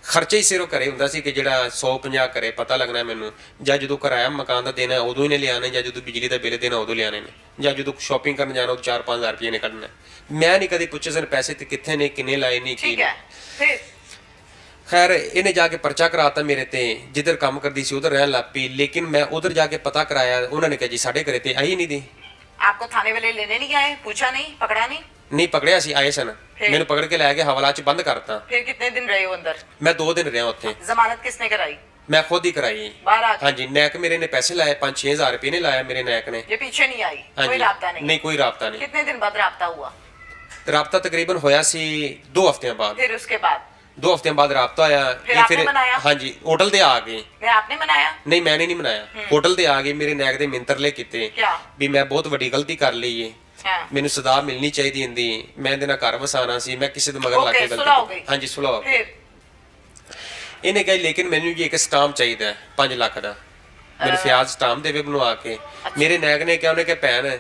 ਖਰਚੇ ਹੀ ਸਿਰੋਂ ਘਰੇ ਹੁੰਦਾ ਸੀ ਕਿ ਜਿਹੜਾ 150 ਘਰੇ ਪਤਾ ਲੱਗਣਾ ਮੈਨੂੰ, ਜਾਂ ਜਦੋਂ ਕਿਰਾਇਆ ਮਕਾਨ ਦਾ ਦੇਣਾ ਉਦੋਂ ਹੀ ਨੇ ਲਿਆਣੇ, ਜਾਂ ਜਦੋਂ ਬਿਜਲੀ ਦਾ ਬਿੱਲ ਦੇਣਾ ਉਦੋਂ ਲਿਆਣੇ ਨੇ, ਜਾਂ ਜਦੋਂ ਸ਼ਾਪਿੰਗ ਕਰਨ ਜਾਣਾ ਉਹ 4-5 ਹਜ਼ਾਰ ਰੁਪਏ ਨੇ ਕੱਢਣਾ। ਮੈਂ ਨਹੀਂ ਕਦੇ ਪੁੱਛੇ ਸਨ ਪੈਸੇ ਤੇ ਕਿੱਥੇ ਨੇ, ਕਿੰਨੇ ਲਾਏ ਨਹੀਂ, ਕੀ ठीक है फिर? ਖੈਰ ਇਹਨੇ ਜਾ ਕੇ ਪਰਚਾ ਕਰਾਤਾ ਮੇਰੇ ਤੇ, ਜਿੱਧਰ ਕੰਮ ਕਰਦੀ ਸੀ ਉਧਰ ਰਹਿਣ ਲੱਗ ਪਈ। ਲੇਕਿਨ ਮੈਂ ਉਧਰ ਜਾ ਕੇ ਪਤਾ ਕਰਾਇਆ, ਉਹਨਾਂ ਨੇ ਕਿਹਾ ਜੀ ਸਾਡੇ ਘਰੇ ਤੇ ਆਈ ਨਹੀਂ ਦੀ। आपको थाने वाले लेने नहीं आए? पूछा नहीं? पकड़ा नहीं? ਨਹੀਂ ਪਕੜਿਆ ਸੀ, ਆਏ ਸਨ, ਫਿਰ? ਮੈਨੂੰ ਪਕੜ ਕੇ ਲੈ ਕੇ ਹਵਾਲਾ 'ਚ ਬੰਦ ਕਰਤਾ। फिर कितने दिन रहे हो अंदर? ਮੈਂ 2 ਦਿਨ ਰਿਹਾ ਉੱਥੇ, जमानत किसने कराई? ਮੈਂ ਖੁਦ ਹੀ ਕਰਾਈ। बाहर आके? ਹਾਂਜੀ ਨੈਕ ਮੇਰੇ ਨੇ ਪੈਸੇ ਲਾਏ, 5-6 ਹਜ਼ਾਰ ਰੁਪਏ ਨੇ ਲਾਇਆ ਮੇਰੇ ਨੈਕ ਨੇ। ये पीछे नहीं आई? कोई ਹਾਂਜੀ राब्ता नहीं? ਨਹੀਂ ਕੋਈ ਰਾਬਤਾ ਨਹੀਂ। कितने दिन बाद राब्ता हुआ? ਰਾਬਤਾ ਤਕਰੀਬਨ ਹੋਇਆ ਸੀ 2 ਹਫ਼ਤਿਆਂ ਬਾਅਦ। फिर उसके बाद 2 ਹਫ਼ਤਿਆਂ ਬਾਅਦ ਰਾਬਤਾ ਹੋਇਆ। ਫਿਰ ਆਪਨੇ ਮਨਾਇਆ? ਹਾਂਜੀ ਹੋਟਲ ਤੇ ਆ ਗਏ। फिर आपने मनाया? ਨਹੀਂ ਮੈਂ ਨਹੀਂ ਮਨਾਇਆ, ਹੋਟਲ ਤੇ ਆ ਗਏ, ਮੇਰੇ ਨੈਕ ਦੇ ਮਿੰਤਰਲੇ ਕੀਤੇ क्या? ਵੀ ਮੈਂ ਬਹੁਤ ਵੱਡੀ ਗਲਤੀ ਕਰ ਲਈ ਏ, हाँ ਮੈਨੂੰ ਸਜ਼ਾ ਮਿਲਣੀ ਚਾਹੀਦੀ ਹੁੰਦੀ, ਮੈਂ ਇਹਦੇ ਨਾਲ ਘਰ ਵਸਾਣਾ ਸੀ, ਮੈਂ ਕਿਸੇ ਦੇ ਮਗਰ ਲੱਗ ਕੇ ओके, सुलह हो ਗਲਤੀ। गई? ਹਾਂਜੀ ਸੁਲਹ ਹੋ ਗਈ। फिर ਇਹਨੇ ਕਹੀ ਲੇਕਿਨ ਮੈਨੂੰ ਜੀ ਇੱਕ ਸਟਾਂਪ ਚਾਹੀਦਾ ਹੈ 5 ਲੱਖ ਦਾ, ਮੈਨੂੰ ਫਿਆਜ਼ ਸਟਾਂਪ ਦੇਵੇ ਬਣਵਾ ਕੇ। ਮੇਰੇ ਨੈਕ ਨੇ ਕਿਹਾ, ਉਹਨੇ ਕਿ ਭੈਣ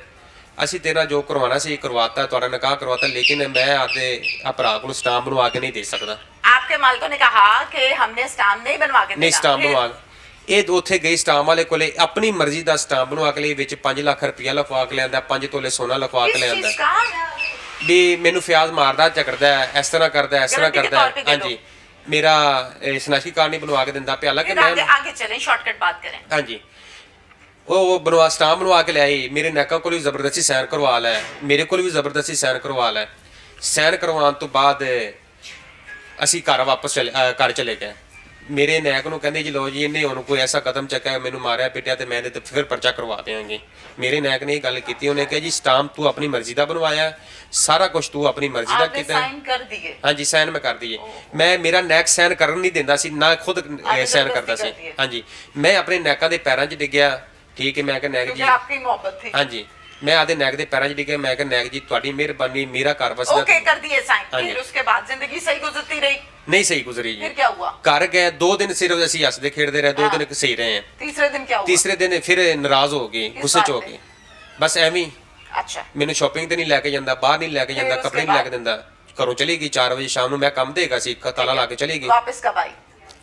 ਅਸੀਂ ਤੇਰਾ ਜੋ ਕਰਵਾਉਣਾ ਸੀ ਕਰਵਾਤਾ, ਤੁਹਾਡਾ ਨਿਕਾਹ ਕਰਵਾਤਾ, ਲੇਕਿਨ ਮੈਂ ਆਪਦੇ ਆ ਭਰਾ ਕੋਲ ਸਟਾਂਪ ਬਣਵਾ ਕੇ ਨਹੀਂ ਦੇ ਸਕਦਾ। आपके मालिकों ने कहा कि हमने स्टाम्प नहीं बनवा के ਨਹੀਂ देना। ਸਟਾਂਪ फिर? ਬਣਵਾ ਇਹ ਉੱਥੇ ਗਈ ਸਟਾਂਪ ਵਾਲੇ ਕੋਲੇ, ਆਪਣੀ ਮਰਜ਼ੀ ਦਾ ਸਟਾਂਪ ਬਣਵਾ ਕੇ ਲਈ, ਵਿੱਚ 5 ਲੱਖ ਰੁਪਇਆ ਲਿਖਵਾ ਕੇ ਲਿਆਂਦਾ, 5 ਤੋਲੇ ਸੋਨਾ ਲਿਖਵਾ ਕੇ किस ਲਿਆਂਦਾ चीज का? ਵੀ ਮੈਨੂੰ ਫਿਆਜ਼ ਮਾਰਦਾ, ਝਗੜਦਾ ਹੈ, ਇਸ ਤਰ੍ਹਾਂ ਕਰਦਾ ਹੈ, ਇਸ ਤਰ੍ਹਾਂ Guarantee के ਕਰਦਾ तौर पे ਹੈ। दे दो। ਹਾਂਜੀ ਮੇਰਾ ਸ਼ਨਾਖਤੀ ਕਾਰਡ ਨਹੀਂ ਬਣਵਾ ਕੇ ਦਿੰਦਾ ਪਿਆ, ਹਾਲਾਂਕਿ फिर आगे ਮੈਂ आगे चलें, शॉर्टकट बात करें। ਹਾਂਜੀ ਉਹ ਬਣਵਾ ਸਟਾਂਪ ਬਣਵਾ ਕੇ ਲਿਆਈ, ਮੇਰੇ ਨੈਕਾਂ ਕੋਲ ਵੀ ਜ਼ਬਰਦਸਤੀ ਸਾਈਨ ਕਰਵਾ ਲੈ, ਮੇਰੇ ਕੋਲ ਵੀ ਜ਼ਬਰਦਸਤੀ ਸਾਈਨ ਕਰਵਾ ਲੈ। ਸਾਈਨ ਕਰਵਾਉਣ ਤੋਂ ਬਾਅਦ ਅਸੀਂ ਘਰ ਵਾਪਸ ਘਰ ਚਲੇ ਗਏ। ਮੇਰੇ ਨੈਕ ਨੂੰ ਕਹਿੰਦੇ ਜੀ ਲੋ ਜੀ ਇਹਨੇ ਹੁਣ ਕੋਈ ਐਸਾ ਕਦਮ ਚੱਕਿਆ, ਮੈਨੂੰ ਮਾਰਿਆ ਪਿੱਟਿਆ ਤੇ ਮੈਂ ਇਹਦੇ ਤੇ ਫਿਰ ਪਰਚਾ ਕਰਵਾ ਦੇਵਾਂਗੇ। ਮੇਰੇ ਨੈਕ ਨੇ ਇਹ ਗੱਲ ਕੀਤੀ, ਉਹਨੇ ਕਿਹਾ ਜੀ ਸਟਾਂਪ ਤੂੰ ਆਪਣੀ ਮਰਜ਼ੀ ਦਾ ਬਣਵਾਇਆ, ਸਾਰਾ ਕੁਝ ਤੂੰ ਆਪਣੀ ਮਰਜ਼ੀ ਦਾ आपने ਕੀਤਾ। साइन कर दिए? ਹਾਂਜੀ ਸਾਈਨ ਮੈਂ ਕਰ ਦਈਏ। ਮੈਂ ਮੇਰਾ ਨੈਕ ਸਾਈਨ ਕਰਨ ਨਹੀਂ ਦਿੰਦਾ ਸੀ, ਨਾ ਖੁਦ ਸਾਈਨ ਜ਼ਬਰਦਸਤੀ ਕਰਦਾ ਸੀ। ਕਰਦੀ ਹੈ। ਹਾਂਜੀ ਮੈਂ ਆਪਣੇ ਨੈਕਾਂ ਦੇ ਪੈਰਾਂ 'ਚ ਡਿੱਗਿਆ, ਠੀਕ ਹੈ, ਮੈਂ ਕਿਹਾ ਨੈਕ क्योंकि ਜੀ आपकी मोहब्बत थी। ਹਾਂਜੀ ਮੈਂ ਆਦੇ ਨੈਕ ਦੇ ਪੈਰਾਂ 'ਚ ਡਿੱਗਿਆ, ਮੈਂ ਕਿਹਾ ਨੈਕ ਜੀ ਤੁਹਾਡੀ ਮਿਹਰਬਾਨੀ, ਮੇਰਾ ਘਰ ਵਸਦਾ। ओके कर दिए साइन। हाँ फिर जी। उसके बाद जिंदगी सही गुजरती रही? ਨਹੀਂ ਸਹੀ ਗੁਜ਼ਰੀ ਜੀ। फिर क्या हुआ? ਘਰ ਗਏ 2 ਦਿਨ ਸਿਰਫ ਅਸੀਂ ਹੱਸਦੇ ਖੇਡਦੇ ਰਹੇ, 2 ਦਿਨ ਸਹੀ ਰਹੇ ਆ। तीसरे दिन क्या हुआ? ਤੀਸਰੇ ਦਿਨ ਫਿਰ ਨਾਰਾਜ਼ ਹੋ ਗਏ, किस ਗੁੱਸੇ 'ਚ ਹੋ बात ਗਏ। ਬਸ ਐਵੇਂ ਹੀ अच्छा ਮੈਨੂੰ ਸ਼ਾਪਿੰਗ ਤੇ ਨਹੀਂ ਲੈ ਕੇ ਜਾਂਦਾ, ਬਾਹਰ ਨਹੀਂ ਲੈ ਕੇ ਜਾਂਦਾ, ਫਿਰ ਕੱਪੜੇ ਉਸਕੇ ਨਹੀਂ ਲੈ ਕੇ ਦਿੰਦਾ। ਘਰੋਂ ਚਲੀ ਗਈ 4 ਵਜੇ ਸ਼ਾਮ ਨੂੰ, ਮੈਂ ਕੰਮ ਦੇਗਾ ਸੀ, ਤਾਲਾ ਲਾ ਕੇ ਚਲੀ ਗਈ, वापस कब आई?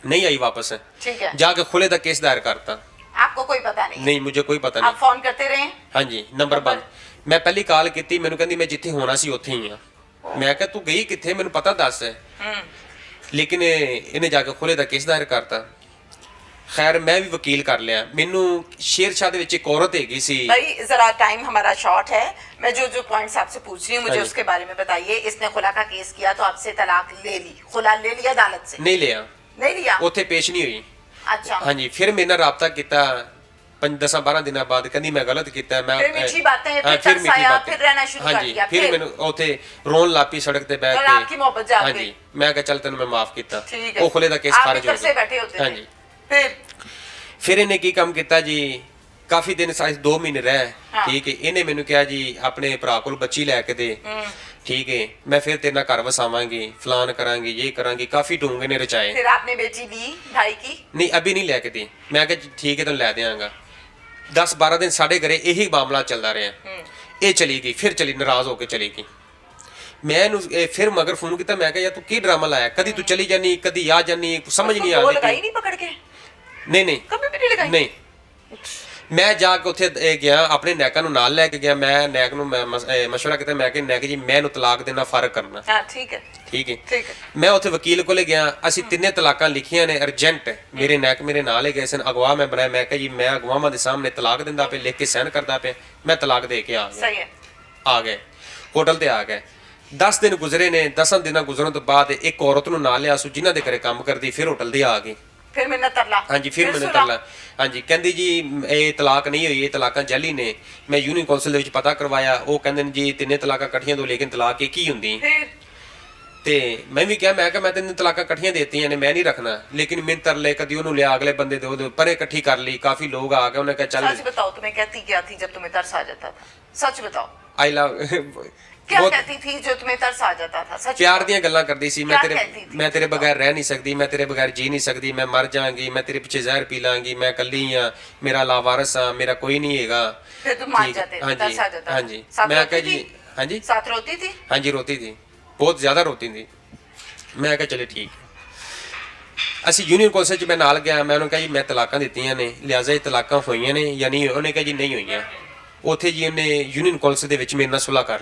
ਨਹੀਂ ਆਈ ਵਾਪਸ। ठीक है। ਜਾ ਕੇ ਖੁਲੇ ਦਾ ਕੇਸ ਦਾਇਰ ਕਰਤਾ। आप आपको कोई पता नहीं? नहीं मुझे कोई पता आप नहीं। फोन करते रहे? हाँ जी ਨੰਬਰ ਬੰਦ। ਮੈਂ ਪਹਿਲੀ ਕਾਲ ਕੀਤੀ, ਮੈਨੂੰ ਕਹਿੰਦੀ ਮੈਂ ਜਿੱਥੇ ਹੋਣਾ ਸੀ ਉੱਥੇ ਹੀ ਆ। ਮੈਂ ਕਿਹਾ ਤੂੰ ਗਈ ਕਿੱਥੇ, ਮੈਨੂੰ ਪਤਾ ਦੱਸ। ਲੇਕਿਨ ਇਹਨੇ ਜਾ ਕੇ ਖੋਲੇ ਦਾ ਕੇਸ ਦਾਇਰ ਕਰਤਾ। खैर मैं भी वकील कर लिया। मैनू शेरशाह दे विच एक औरत हैगी सी। भाई जरा टाइम हमारा शॉर्ट है, मैं जो जो पॉइंट्स आपसे पूछ रही हूँ मुझे हाँ जी। उसके बारे में बताइए। इसने खुला का केस किया तो आपसे तलाक ले ली, खुला ले लिया अदालत से? नहीं लिया, नहीं लिया। उत्थे पेश नहीं हुई। अच्छा हाँ जी, फिर मेरे नाल राबता किया 10-12 दिनों बाद, कहंदी मैं गलत किया। मैं फिर मीठी बातें, हाँ, फिर तरस मीठी आया, बातें। फिर रहना शुरू हाँ कर जी, दिया, फिर फिर? मैनू उत्थे रोन लापी सड़क ते बैठ फिर के। आपकी मोहब्बत जाग हाँ गई। जी, मैं कहा चल तेन मैं माफ किया। ठीक है। वो खुले दा केस आप खारिज भी हो तरसे गया। बैठे होते हाँ थे। जी, फिर इन्हें की काम किया जी, काफी दिन साइज 2 महीने रहे। हाँ। ठीक है, इन्हें मैनू कहा जी अपने भरा को बच्ची लैके दे। ठीक है, मैं फिर तेरे नाल घर वसावांगी, फलान करांगी, ये करांगी, काफी ढूंगे ने रचाए। फिर आपने बेटी ली भाई की? नहीं अभी नहीं लैके दी। मैं कहा ठीक है तेन लै देंगा। 10-12 दिन साढ़े घरे यही मामला चलता रहा। ये चली गई, फिर चली, नाराज होकर चली गई। मैं फिर मगर फोन किया, मैं कहा यार तू की ड्रामा लाया, कदी तू चली जानी कदी आ जानी, समझ नहीं वो लगाई आती। नहीं पकड़ के? नहीं नहीं कभी भी नहीं लगाई? नहीं, मैं जाके उत्थे गया, अपने नैका नूं नाल लैके गया। मैं नैक नूं मशवरा किया, मैं कि नैक जी मैं नूं तलाक देना फर्क करना। हाँ ठीक है ठीक है, ठीक है। मैं उत्थे वकील कोले गया। ਅਸੀਂ ਤਿੰਨੇ ਤਲਾਕਾਂ ਲਿਖੀਆਂ ਨੇ ਅਰਜੈਂਟ। ਮੇਰੇ ਨੈਕ ਮੇਰੇ ਨਾਲ ਹੀ ਗਏ ਸਨ, ਅਗਵਾ ਮੈਂ ਬਣਾਇਆ। ਮੈਂ ਕਿਹਾ ਜੀ ਮੈਂ ਅਗਵਾਵਾਂ ਦੇ ਸਾਹਮਣੇ ਤਲਾਕ ਦਿੰਦਾ ਪਿਆ, ਲਿਖ ਕੇ ਸਾਈਨ ਕਰਦਾ ਪਿਆ। ਮੈਂ ਤਲਾਕ ਦੇ ਕੇ ਆ ਗਿਆ। सही है। ਆ ਗਏ ਹੋਟਲ ਤੇ ਆ ਗਏ। 10 ਦਿਨ ਗੁਜ਼ਰੇ ਨੇ। 10 ਦਿਨਾਂ ਗੁਜ਼ਰਨ ਤੋਂ ਬਾਅਦ ਇੱਕ ਔਰਤ ਨੂੰ ਨਾਲ ਲਿਆ ਸੂ ਜਿਨ੍ਹਾਂ ਦੇ ਘਰੇ ਕੰਮ ਕਰਦੀ, ਫਿਰ ਹੋਟਲ ਦੇ ਆ ਗਈ। फिर मैंने तरला? हाँ जी, फिर मैंने सुना? तरला। हाँ जी, कहती जी ये तलाक नहीं हुई, ये तलाक जैली ने। मैं यूनियन कौंसल दे विच पता करवाया, वो कहंदे ने जी तिन्ने तलाक कट्ठियां दो, लेकिन तलाक एक ही हुंदी। फिर ते मैं भी क्या, मैं कहा मैं तिन्ने तलाक कट्ठियां देतियां ने, मैं नहीं रखना। लेकिन मैं तरले कदी ओनू लिया अगले बंदे दे ओदे परे इकट्ठी कर ली। काफी लोग आ गए, उन्हें कहा चल सच बताओ, तुम्हें कहती क्या थी जब तुम्हें तरस आ जाता था? सच बताओ, आई लव क्या बहुत कहती थी जो तुम्हें तरस आ जाता था? सच प्यार बताओ। ਦੀਆਂ ਗੱਲਾਂ ਕਰਦੀ ਸੀ। क्या कहती थी? ਮੈਂ ਤੇਰੇ ਬਗੈਰ ਰਹਿ ਨਹੀਂ ਸਕਦੀ, ਮੈਂ ਤੇਰੇ ਬਗੈਰ ਜੀ ਨਹੀਂ ਸਕਦੀ, ਮੈਂ ਮਰ ਜਾਵਾਂਗੀ, ਮੈਂ ਤੇਰੇ ਪਿੱਛੇ ਜ਼ਹਿਰ ਪੀ ਲਾਂਗੀ, ਮੈਂ ਇਕੱਲੀ ਆ, ਮੇਰਾ ਲਾਵਾਰਿਸ ਆ, ਮੇਰਾ ਕੋਈ ਨਹੀਂ ਹੈਗਾ। फिर तुम मान ठीक, जाते थे, हाँ तरस जी, आ जाता हाँ था? जी। साथ मैं रोती कहा जी, थी? हाँ जी, साथ रोती थी? हाँ जी रोती थी, बहुत ਜ਼ਿਆਦਾ रोती थी। ਮੈਂ ਕਿਹਾ ਚਲੇ ਠੀਕ। ਅਸੀਂ ਯੂਨੀਅਨ ਕੌਂਸਲ 'ਚ ਮੈਂ ਨਾਲ ਗਿਆ। ਮੈਂ ਉਹਨੂੰ ਕਿਹਾ ਜੀ ਮੈਂ ਤਲਾਕਾਂ ਦਿੱਤੀਆਂ ਨੇ, ਲਿਹਾਜ਼ਾ ਇਹ ਤਲਾਕਾਂ ਹੋਈਆਂ ਨੇ ਜਾਂ ਨਹੀਂ? ਉਹਨੇ ਕਿਹਾ ਜੀ ਨਹੀਂ ਹੋਈਆਂ। ਉੱਥੇ ਜੀ ਉਹਨੇ ਯੂਨੀਅਨ ਕੌਂਸਲ ਦੇ ਵਿੱਚ ਮੇਰੇ ਨਾਲ ਸੁਲ੍ਹਾ ਕਰ ਲਈ।